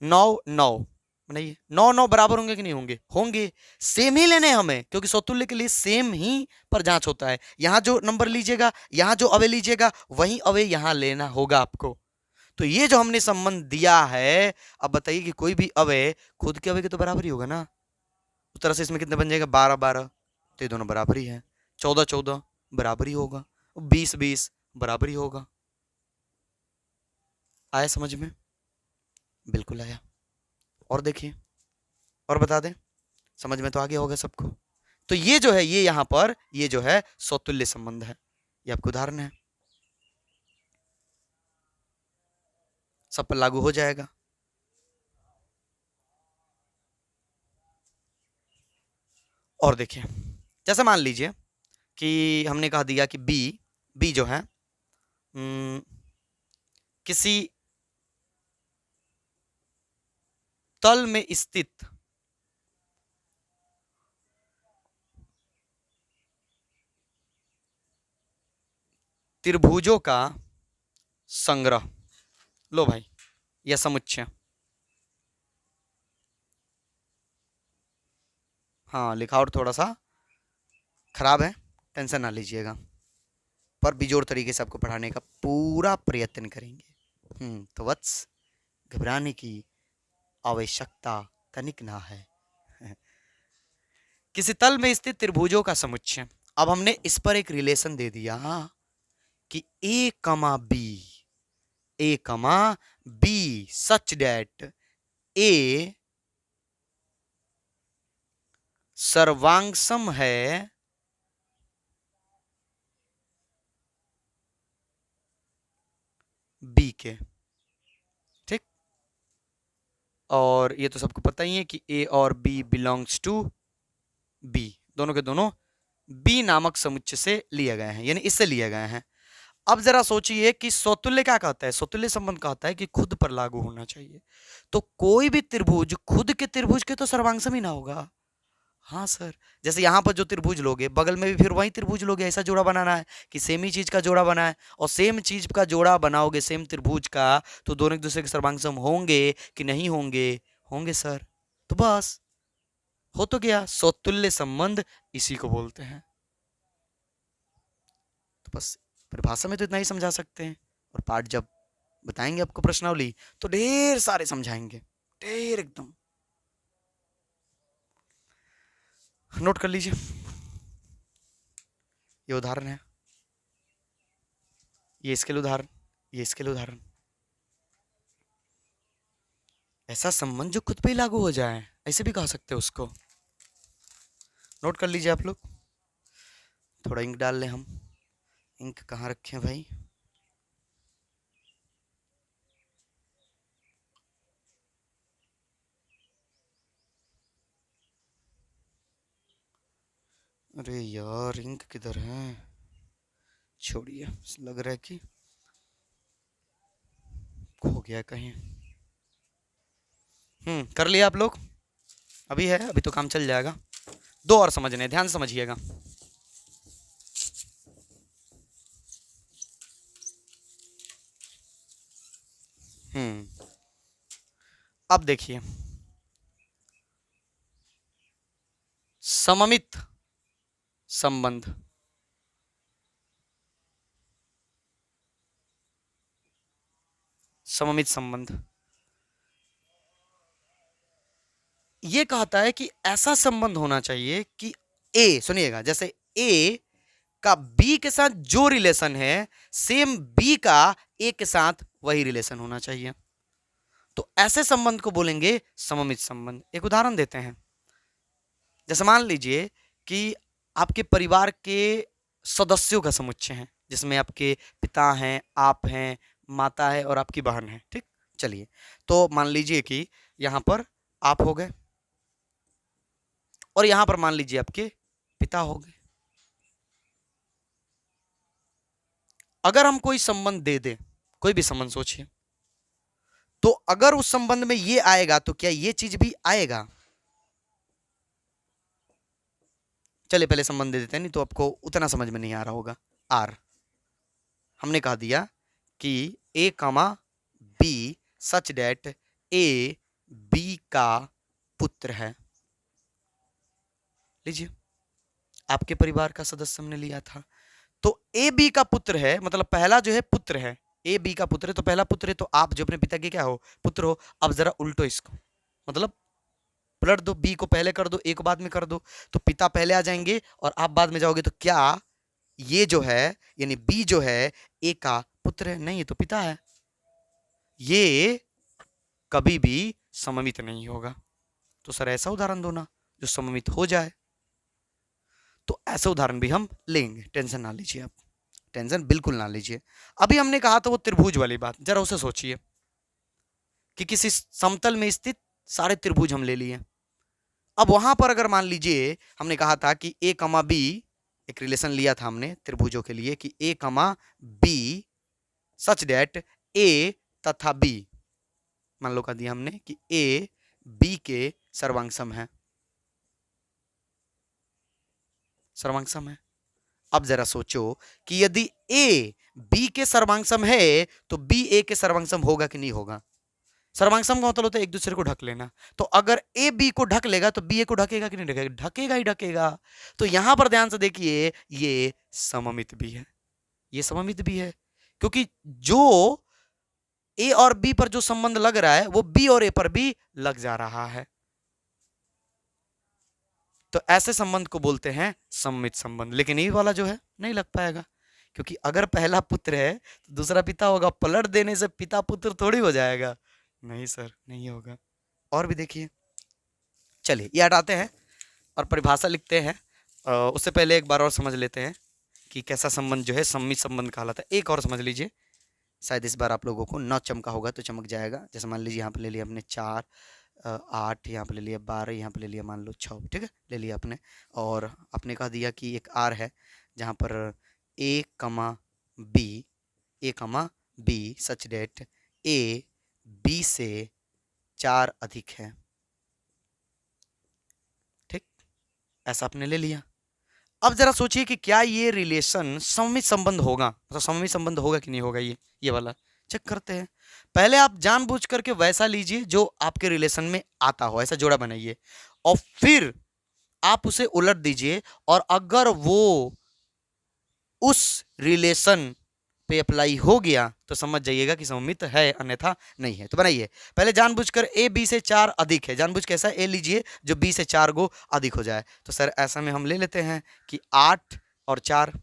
9 9 बनाइए, 9 9 बराबर होंगे कि नहीं होंगे? होंगे। सेम ही लेने हमें, क्योंकि स्वतुल्य के लिए सेम ही पर जांच होता है। यहां जो नंबर लीजिएगा, यहां जो अवय लीजिएगा, वही अवय यहां लेना होगा आपको। तो ये जो हमने संबंध दिया है, अब बताइए कि कोई भी अवय खुद के अवय के तो बराबर ही होगा ना। उस तरह से इसमें कितने बन जाएगा? 12 12, तो ये दोनों बराबर ही है। 14 14 बराबर ही होगा, 20 20 बराबर ही होगा। आया समझ में? बिल्कुल आया। और देखिए और बता दें, समझ में तो आ गया होगा सबको। तो ये जो है, ये यहां पर ये जो है स्वतुल्य संबंध है, ये आपको उदाहरण है, सब पर लागू हो जाएगा। और देखिए जैसे मान लीजिए कि हमने कहा दिया कि बी, बी जो है किसी तल में स्थित त्रिभुजों का संग्रह, लो भाई यह समुच्चय, हाँ लिखावट थोड़ा सा खराब है, टेंशन ना लीजिएगा, पर बेजोड़ तरीके से आपको पढ़ाने का पूरा प्रयत्न करेंगे। तो वत्स घबराने की आवश्यकता तनिक ना है। किसी तल में स्थित त्रिभुजों का समुच्चय। अब हमने इस पर एक रिलेशन दे दिया कि A comma B, A comma B such that ए सर्वांगसम है बी के। ठीक, और ये तो सबको पता ही है कि ए और बी बिलोंग्स टू बी, दोनों के दोनों बी नामक समुच्चय से लिए गए हैं, यानी इससे लिए गए हैं। अब जरा सोचिए कि स्वतुल्य क्या कहता है? स्वतुल्य संबंध कहता है कि खुद पर लागू होना चाहिए। तो कोई भी त्रिभुज खुद के त्रिभुज के तो सर्वांगसम ही ना होगा। हाँ सर, जैसे यहाँ पर जो त्रिभुज लोगे बगल में भी फिर वही त्रिभुज लोगे, ऐसा जोड़ा बनाना है कि सेम ही चीज का जोड़ा बना है, और सेम चीज का जोड़ा बनाओगे सेम त्रिभुज का, तो दोनों एक दूसरे के सर्वांगसम होंगे कि नहीं होंगे? होंगे सर। तो बस हो तो गया, स्वतुल्य संबंध इसी को बोलते हैं। तो बस परिभाषा में तो इतना ही समझा सकते हैं, और पाठ जब बताएंगे आपको प्रश्नावली तो ढेर सारे समझाएंगे, ढेर एकदम। नोट कर लीजिए, ये उदाहरण है, ये इसके लिए उदाहरण, ये इसके लिए उदाहरण। ऐसा संबंध जो खुद पे ही लागू हो जाए, ऐसे भी कह सकते हैं उसको। नोट कर लीजिए आप लोग। थोड़ा इंक डाल लें हम। इंक कहाँ रखें भाई? अरे यार इंक किधर है? छोड़िए, लग रहा है कि खो गया कहीं। कर लिया आप लोग? अभी है, अभी तो काम चल जाएगा। दो और समझने, ध्यान समझिएगा। अब देखिए, सममित संबंध। सममित संबंध ये कहता है कि ऐसा संबंध होना चाहिए कि ए, सुनिएगा, जैसे ए का बी के साथ जो रिलेशन है सेम बी का ए के साथ वही रिलेशन होना चाहिए। तो ऐसे संबंध को बोलेंगे सममित संबंध। एक उदाहरण देते हैं, जैसे मान लीजिए कि आपके परिवार के सदस्यों का समुच्चय है, जिसमें आपके पिता हैं, आप हैं, माता है और आपकी बहन है। ठीक, चलिए, तो मान लीजिए कि यहां पर आप हो गए और यहां पर मान लीजिए आपके पिता हो गए। अगर हम कोई संबंध दे दें, कोई भी संबंध सोचिए, तो अगर उस संबंध में ये आएगा तो क्या ये चीज भी आएगा? चलिए पहले संबंध दे देते हैं, नहीं तो आपको उतना समझ में नहीं आ रहा होगा। आर, हमने कह दिया कि A comma B such that A B का पुत्र है। लीजिए, आपके परिवार का सदस्य हमने लिया था, तो ए बी का पुत्र है, मतलब पहला जो है पुत्र है, ए बी का पुत्र है, तो पहला पुत्र है, तो आप जो अपने पिता के क्या हो? पुत्र हो। अब जरा उल्टो इसको, मतलब पलट दो, बी को पहले कर दो, ए को बाद में कर दो, तो पिता पहले आ जाएंगे और आप बाद में जाओगे, तो क्या ये जो है यानी बी जो है ए का पुत्र है? नहीं, ये तो पिता है। ये कभी भी सममित नहीं होगा। तो सर ऐसा उदाहरण दो ना जो सममित हो जाए। तो ऐसा उदाहरण भी हम लेंगे, टेंशन ना लीजिए आप, टेंशन बिल्कुल ना लीजिए। अभी हमने कहा था वो त्रिभुज वाली बात, जरा उसे सोचिए कि किसी समतल में स्थित सारे त्रिभुज हम ले लिए। अब वहां पर अगर मान लीजिए हमने कहा था कि ए कमा बी, एक रिलेशन लिया था हमने त्रिभुजों के लिए कि A comma B such that ए तथा बी, मान लो कह दिया हमने कि ए बी के सर्वांगसम है, सर्वांगसम है। अब जरा सोचो कि यदि ए बी के सर्वांगसम है तो बी ए के सर्वांगसम होगा कि नहीं होगा? सर्वांगसम का मतलब होता है एक दूसरे को ढक लेना। तो अगर ए बी को ढक लेगा तो बी ए को ढकेगा कि नहीं ढकेगा? ढकेगा ही ढकेगा। तो यहां पर ध्यान से देखिए, ये सममित भी है, ये सममित भी है, क्योंकि जो ए और बी पर जो संबंध लग रहा है वो बी और ए पर भी लग जा रहा है, तो ऐसे संबंध को बोलते हैं सममित संबंध। लेकिन ये वाला जो है नहीं लग पाएगा, क्योंकि अगर पहला पुत्र है तो दूसरा पिता होगा, पलट देने से पिता पुत्र थोड़ी हो जाएगा। नहीं सर, नहीं होगा। और भी देखिए, चलिए ये हटाते हैं और परिभाषा लिखते हैं। उससे पहले एक बार और समझ लेते हैं कि कैसा संबंध जो है सममित संबंध कहलाता है। एक और समझ लीजिए, शायद इस बार आप लोगों को न चमका होगा तो चमक जाएगा। जैसे मान लीजिए यहाँ पे ले लिया हमने 4, 8, यहाँ पे ले लिया 12, यहाँ पे ले लिया मान लो 6, ठीक है, ले लिया आपने। और आपने कह दिया कि एक आर है जहाँ पर ए comma B, A comma B such that A B से 4 अधिक है, ठीक, ऐसा आपने ले लिया। अब जरा सोचिए कि क्या ये रिलेशन सममित संबंध होगा, मतलब सममित संबंध होगा कि नहीं होगा। ये वाला चेक करते हैं। पहले आप जानबूझ करके वैसा लीजिए जो आपके रिलेशन में आता हो, ऐसा जोड़ा बनाइए, और फिर आप उसे उलट दीजिए, और अगर वो उस रिलेशन पे अप्लाई हो गया तो समझ जाइएगा कि सममित है, अन्यथा नहीं है। तो बनाइए, पहले जानबूझकर ए बी से 4 अधिक है, जानबूझ के ऐसा ए लीजिए जो बी से 4 गो अधिक हो जाए। तो सर ऐसा में हम ले लेते हैं कि 8 और 4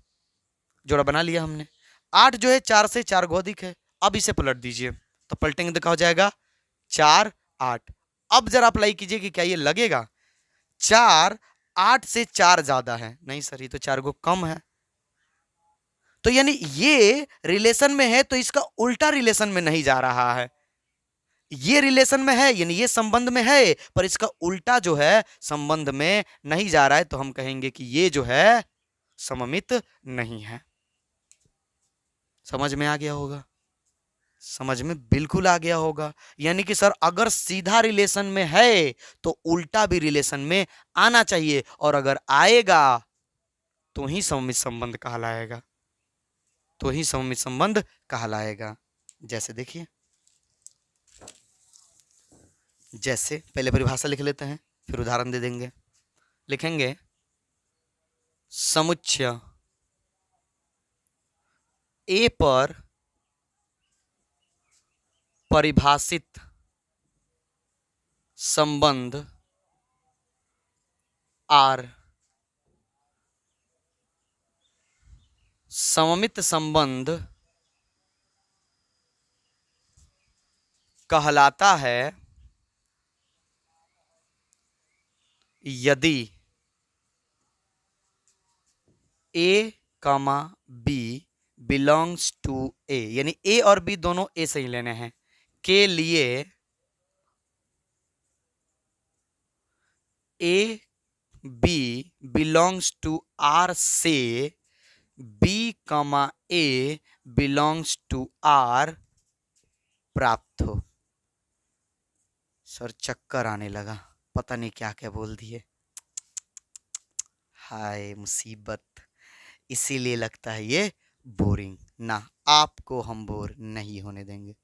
जोड़ा बना लिया हमने। 8 जो है 4 से 4 गो अधिक है। अब इसे पलट दीजिए, तो पलटेंगे तो क्या हो जाएगा, 4 8। अब जरा अप्लाई कीजिए कि क्या ये लगेगा, 4 8 से 4 ज्यादा है। नहीं सर, ये तो 4 गो कम है। तो यानी ये रिलेशन में है तो इसका उल्टा रिलेशन में नहीं जा रहा है। ये रिलेशन में है यानी ये संबंध में है, पर इसका उल्टा जो है संबंध में नहीं जा रहा है, तो हम कहेंगे कि ये जो है सममित नहीं है। समझ में आ गया होगा, समझ में बिल्कुल आ गया होगा। यानी कि सर अगर सीधा रिलेशन में है तो उल्टा भी रिलेशन में आना चाहिए, और अगर आएगा तो ही सममित संबंध कहलाएगा, तो ही सममित संबंध कहलाएगा। जैसे देखिए, जैसे पहले परिभाषा लिख लेते हैं फिर उदाहरण दे देंगे। लिखेंगे समुच्चय ए पर परिभाषित संबंध आर सममित संबंध कहलाता है यदि ए कमा बी बिलोंग्स टू ए, यानी ए और बी दोनों ए से ही लेने हैं, के लिए A B belongs to R से B comma A belongs to are प्राप्त हो। सर चक्कर आने लगा, पता नहीं क्या क्या बोल दिए, हाय मुसीबत, इसीलिए लगता है ये बोरिंग ना। आपको हम बोर नहीं होने देंगे।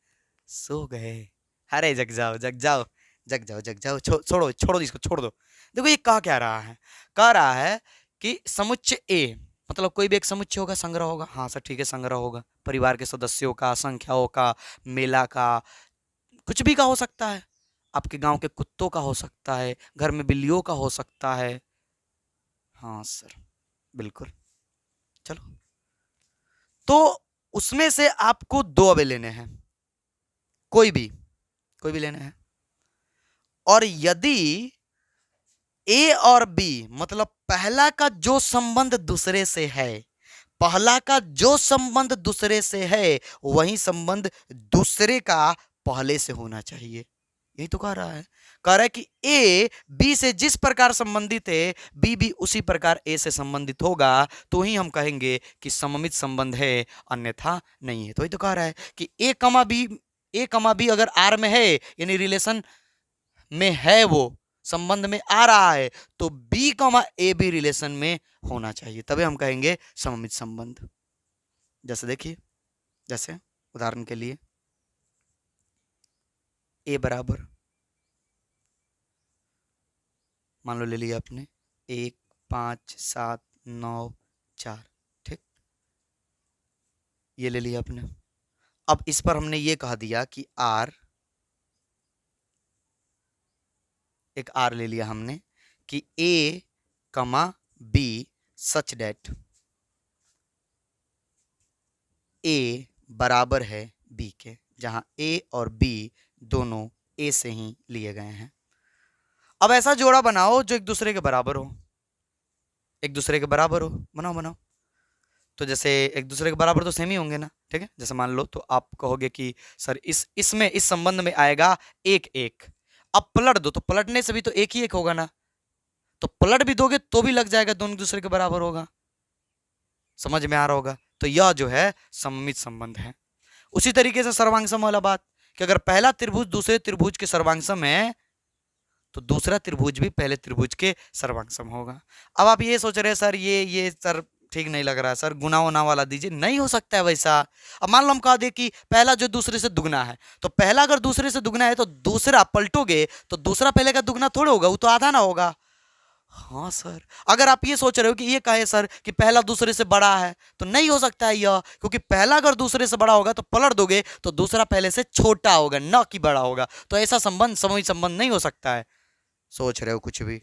सो गए, अरे जग जाओ जग जाओ जग जाओ जग जाओ, छोड़ो छोड़ो इसको, छोड़ दो। देखो ये कह क्या रहा है, कह रहा है कि समुच्चय ए, मतलब कोई भी एक समुच्चय होगा, संग्रह होगा। हाँ सर ठीक है, संग्रह होगा, परिवार के सदस्यों का, संख्याओं का, मेला का, कुछ भी का हो सकता है। आपके गांव के कुत्तों का हो सकता है, घर में बिल्लियों का हो सकता है। हाँ सर बिल्कुल। चलो, तो उसमें से आपको 2 अबे लेने हैं, कोई भी लेने हैं। और यदि ए और बी, मतलब पहला का जो संबंध दूसरे से है, पहला का जो संबंध दूसरे से है वही संबंध दूसरे का पहले से होना चाहिए। यही तो कह रहा है, कह रहा है कि ए बी से जिस प्रकार संबंधित है बी भी उसी प्रकार ए से संबंधित होगा, तो ही हम कहेंगे कि सममित संबंध है, अन्यथा नहीं है। तो ही तो कह रहा है कि ए कमा बी अगर आर में है, यानी रिलेशन में है, वो संबंध में आ रहा है, तो बी कमा ए भी रिलेशन में होना चाहिए, तभी हम कहेंगे सममित संबंध। जैसे देखिए, जैसे उदाहरण के लिए ए बराबर मान लो ले लिया आपने 1 5 7 9 4, ठीक, ये ले लिया आपने। अब इस पर हमने ये कह दिया कि आर, एक आर ले लिया हमने कि A comma B such that ए बराबर है बी के, जहां ए और बी दोनों ए से ही लिए गए हैं। अब ऐसा जोड़ा बनाओ जो एक दूसरे के बराबर हो, एक दूसरे के बराबर हो, बनाओ बनाओ। तो जैसे एक दूसरे के बराबर तो सेम ही होंगे ना, ठीक है। जैसे मान लो तो आप कहोगे कि सर इसमें इस संबंध में आएगा एक एक, अब पलट दो तो पलटने से भी तो एक ही एक होगा ना, तो पलट भी दोगे तो भी लग जाएगा, दोनों दूसरे के बराबर होगा। समझ में आ रहा होगा। तो यह जो है सममित संबंध है। उसी तरीके से सर्वांगसम वाला बात कि अगर पहला त्रिभुज दूसरे त्रिभुज के सर्वांगसम है तो दूसरा त्रिभुज भी पहले त्रिभुज के सर्वांगसम होगा। अब आप ये सोच रहे हैं सर ये सर ठीक नहीं लग रहा है, सर गुना उना वाला दीजिए, नहीं हो सकता है वैसा। अब मान लो हम कह दे कि पहला जो दूसरे से दुगना है, तो पहला अगर दूसरे से दुगना है तो दूसरा पलटोगे तो दूसरा पहले का दुगना थोड़ा होगा, वो तो आधा ना होगा। हाँ सर, अगर आप ये सोच रहे हो कि ये कहे सर कि पहला दूसरे से बड़ा है, तो नहीं हो सकता है यह, क्योंकि पहला अगर दूसरे से बड़ा होगा तो पलट दोगे तो दूसरा पहले से छोटा होगा, न कि बड़ा होगा। तो ऐसा संबंध समूही संबंध नहीं हो सकता है। सोच रहे हो कुछ भी,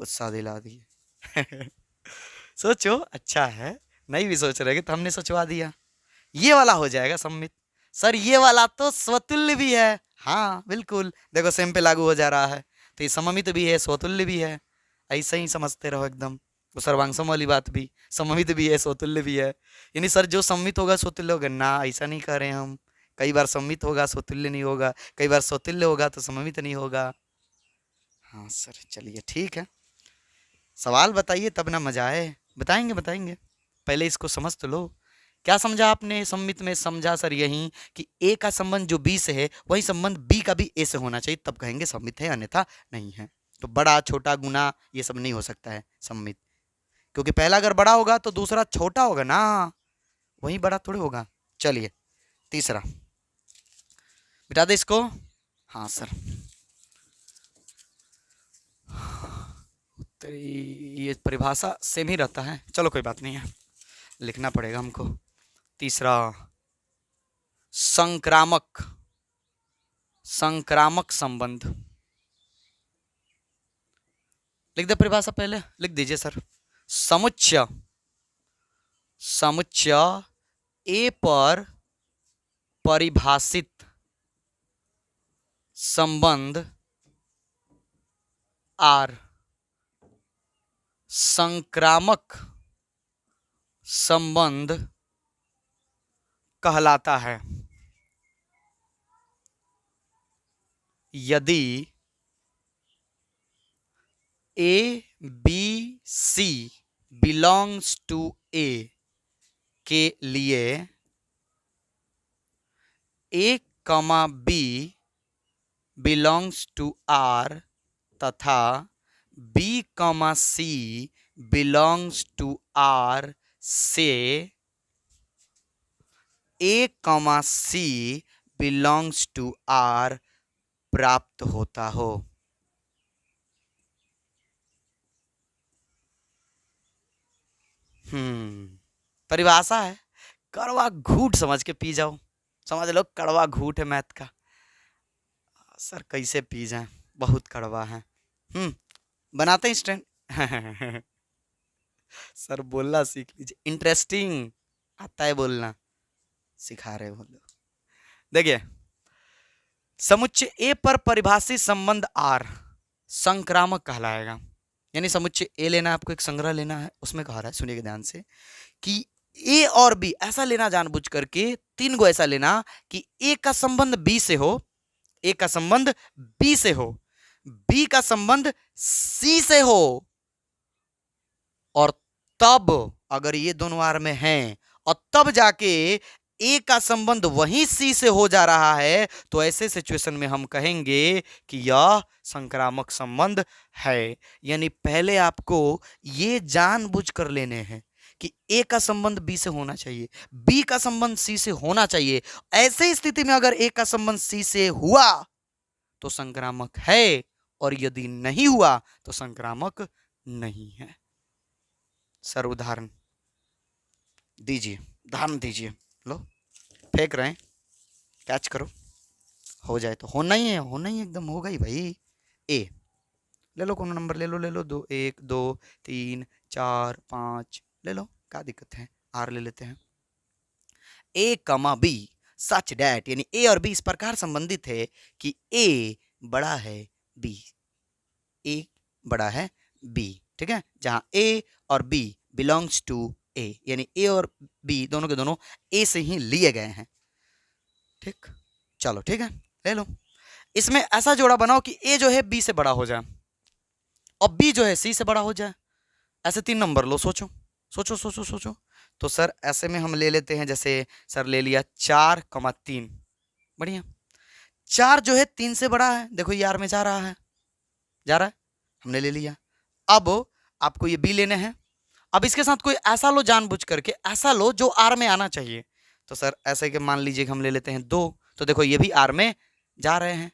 गुस्सा दिला दिए। सोचो, अच्छा है, नहीं भी सोच रहे तो हमने सोचवा दिया। ये वाला हो जाएगा सम्मित। सर ये वाला तो स्वतुल्य भी है, हाँ बिल्कुल, देखो सेम पे लागू हो जा रहा है, तो ये सममित भी है स्वतुल्य भी है। ऐसा ही समझते रहो एकदम। वो सर्वांगसम वाली बात भी सममित भी है स्वतुल्य भी है। यानी सर जो सम्मित होगा स्वतुल्य होगा ना, ऐसा नहीं कह रहे हैं हम। कई बार सम्मित होगा स्वतुल्य नहीं होगा, कई बार स्वतुल्य होगा तो सममित नहीं होगा। हाँ सर चलिए ठीक है, सवाल बताइए तब ना मजा आए। बताएंगे बताएंगे, पहले इसको समझ तो लो। क्या समझा आपने सम्मित में? समझा सर यही कि ए का संबंध जो बी से है वही संबंध बी का भी ए से होना चाहिए, तब कहेंगे सम्मित है, अन्यथा नहीं है। तो बड़ा छोटा गुना ये सब नहीं हो सकता है सम्मित, क्योंकि पहला अगर बड़ा होगा तो दूसरा छोटा होगा ना, वही बड़ा थोड़े होगा। चलिए तीसरा, बिटा दे इसको। हाँ सर, तो ये परिभाषा सेम ही रहता है, चलो कोई बात नहीं है, लिखना पड़ेगा हमको। तीसरा, संक्रामक, संक्रामक संबंध। लिख दे परिभाषा, पहले लिख दीजिए सर। समुच्चय, समुच्चय ए पर परिभाषित संबंध आर संक्रामक संबंध कहलाता है यदि A B C belongs to A के लिए A comma B belongs to R तथा B comma C belongs to R से ए कमा सी बिलोंग्स टू आर प्राप्त होता हो। परिभाषा है, कड़वा घूट समझ के पी जाओ। समझ लो कड़वा घूट है मैथ का। सर कैसे पी जाए, बहुत कड़वा है। बनाते हैं स्टैंड। सर बोलना सीख लीजिए, इंटरेस्टिंग आता है बोलना, सिखा रहे बोलो। देखिए, समुच्चय ए पर परिभाषित संबंध आर संक्रामक कहलाएगा। यानी समुच्चय ए लेना है आपको, एक संग्रह लेना है, उसमें कहा रहा है, सुनिए ध्यान से, कि ए और बी ऐसा लेना जानबूझ करके, तीन गो ऐसा लेना कि ए का संबंध बी से हो, ए का संबंध बी से हो, बी का संबंध सी से हो, और तब अगर ये दोनों आर में हैं और तब जाके ए का संबंध वहीं सी से हो जा रहा है, तो ऐसे सिचुएशन में हम कहेंगे कि यह संक्रामक संबंध है। यानी पहले आपको ये जानबूझ कर लेने हैं कि ए का संबंध बी से होना चाहिए, बी का संबंध सी से होना चाहिए। ऐसे स्थिति में अगर ए का संबंध सी से हुआ तो संक्रामक है, और यदि नहीं हुआ तो संक्रामक नहीं है। सर उदाहरण दीजिए, उदाहरण दीजिए, लो फेंक रहे हैं, कैच करो, हो जाए तो होना ही है, होना ही एकदम होगा ही भाई। ए ले लो, कौन नंबर ले लो, ले लो, 2 1 2 3 4 5 ले लो, क्या दिक्कत है। आर ले लेते हैं। ए कमा बी सच डैट, यानी ए और बी इस प्रकार संबंधित है कि ए बड़ा है बी, ए बड़ा है बी, ठीक है, जहां ए और बी बिलोंग्स टू ए, यानी ए और बी दोनों के दोनों ए से ही लिए गए हैं। ठीक, चलो ठीक है, ले लो। इसमें ऐसा जोड़ा बनाओ कि ए जो है बी से बड़ा हो जाए और बी जो है सी से बड़ा हो जाए। ऐसे 3 नंबर लो, सोचो सोचो सोचो सोचो। तो सर ऐसे में हम ले लेते हैं, जैसे सर ले लिया 4,3, बढ़िया। 4 जो है 3 से बड़ा है, देखो ये आर में जा रहा है, जा रहा है, हमने ले लिया। अब आपको ये बी लेने हैं। अब इसके साथ कोई ऐसा लो, जानबूझ करके ऐसा लो जो आर में आना चाहिए। तो सर ऐसे के मान लीजिए हम ले लेते हैं 2, तो देखो ये भी आर में जा रहे हैं।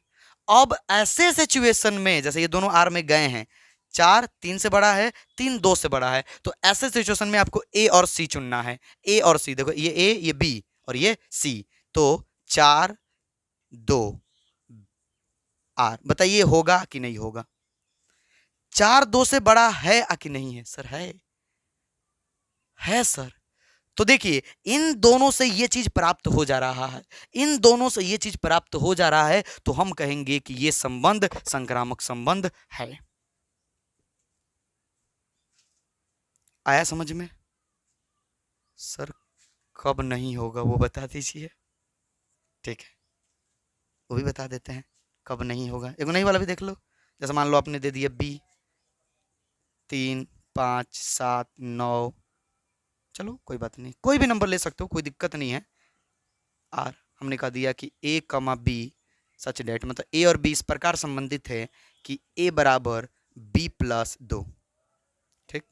अब ऐसे सिचुएशन में जैसे ये दोनों आर में गए हैं, 4 3 से बड़ा है, 3 2 से बड़ा है, तो ऐसे सिचुएशन में आपको ए और सी चुनना है। ए और सी, देखो ये ए, ये बी और ये सी, तो 4 2 आर, बताइए होगा कि नहीं होगा। 4 2 से बड़ा है कि नहीं है सर, है सर। तो देखिए इन दोनों से ये चीज प्राप्त हो जा रहा है, इन दोनों से ये चीज प्राप्त हो जा रहा है, तो हम कहेंगे कि ये संबंध संक्रामक संबंध है। आया समझ में? सर कब नहीं होगा वो बता दीजिए। ठीक है, वो भी बता देते हैं कब नहीं होगा। एक नहीं वाला भी देख लो, जैसे मान लो आपने दे दिया बी 3 5 7 9, चलो कोई बात नहीं, कोई भी नंबर ले सकते हो, कोई दिक्कत नहीं है। आर हमने कहा दिया कि A comma B such date, मतलब ए और बी इस प्रकार संबंधित है कि ए बराबर बी प्लस 2, ठीक,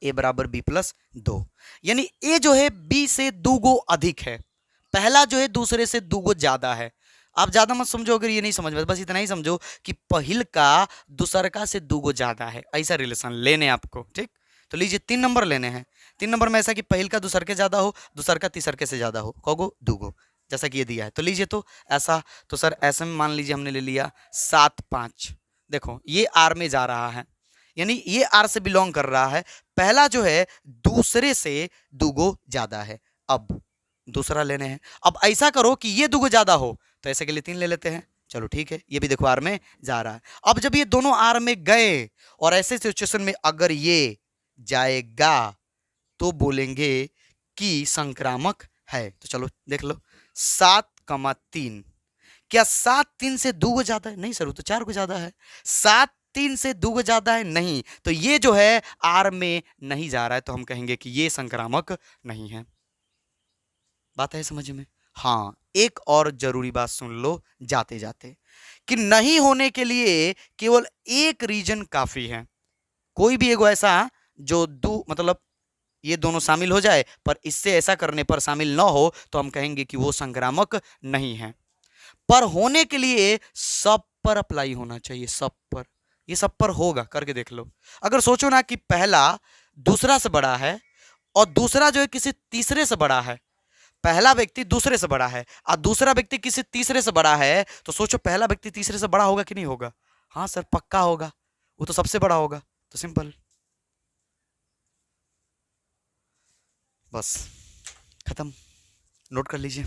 ए बराबर बी प्लस 2, यानी ए जो है बी से 2 गो अधिक है, पहला जो है दूसरे से 2 गो ज्यादा है। आप ज्यादा मत समझो, अगर ये नहीं समझ में, बस इतना ही समझो कि पहिल का दूसरका से 2 गो ज्यादा है, ऐसा रिलेशन लेने आपको। ठीक, तो लीजिए 3 नंबर लेने हैं। 3 नंबर में ऐसा कि पहिल का दूसर के ज्यादा हो, दूसर का तीसर के से ज्यादा हो, कौगो 2 गो, जैसा कि ये दिया है। तो लीजिए तो ऐसा, तो सर ऐसे में मान लीजिए हमने ले लिया 7 5, देखो ये आर में जा रहा है, यानी ये आर से बिलोंग कर रहा है, पहला जो है दूसरे से 2 गो ज्यादा है। अब दूसरा लेने हैं। अब ऐसा करो कि ये 2 गो ज्यादा हो, तो ऐसे के लिए 3 ले लेते हैं, चलो ठीक है, ये भी देखो आर में जा रहा है। अब जब ये दोनों आर में गए और ऐसे सिचुएशन में अगर ये जाएगा तो बोलेंगे कि संक्रामक है। तो चलो देख लो, 7,3, क्या 7 3 से 2 गो ज्यादा है? नहीं सर, वो तो 4 गो ज्यादा है। 7 3 से 2 गो ज्यादा है, नहीं, तो ये जो है आर में नहीं जा रहा है, तो हम कहेंगे कि ये संक्रामक नहीं है। बात है समझ में? हाँ, एक और जरूरी बात सुन लो जाते जाते, कि नहीं होने के लिए केवल एक रीजन काफी है। कोई भी एगो ऐसा जो दो, मतलब ये दोनों शामिल हो जाए, पर इससे ऐसा करने पर शामिल ना हो, तो हम कहेंगे कि वो संक्रामक नहीं है। पर होने के लिए सब पर अप्लाई होना चाहिए, सब पर। ये सब पर होगा, करके देख लो। अगर सोचो ना कि पहला दूसरा से बड़ा है और दूसरा जो है किसी तीसरे से बड़ा है, पहला व्यक्ति दूसरे से बड़ा है और दूसरा व्यक्ति किसी तीसरे से बड़ा है, तो सोचो पहला व्यक्ति तीसरे से बड़ा होगा कि नहीं होगा? हाँ सर पक्का होगा, वो तो सबसे बड़ा होगा। तो सिंपल, बस खत्म, नोट कर लीजिए।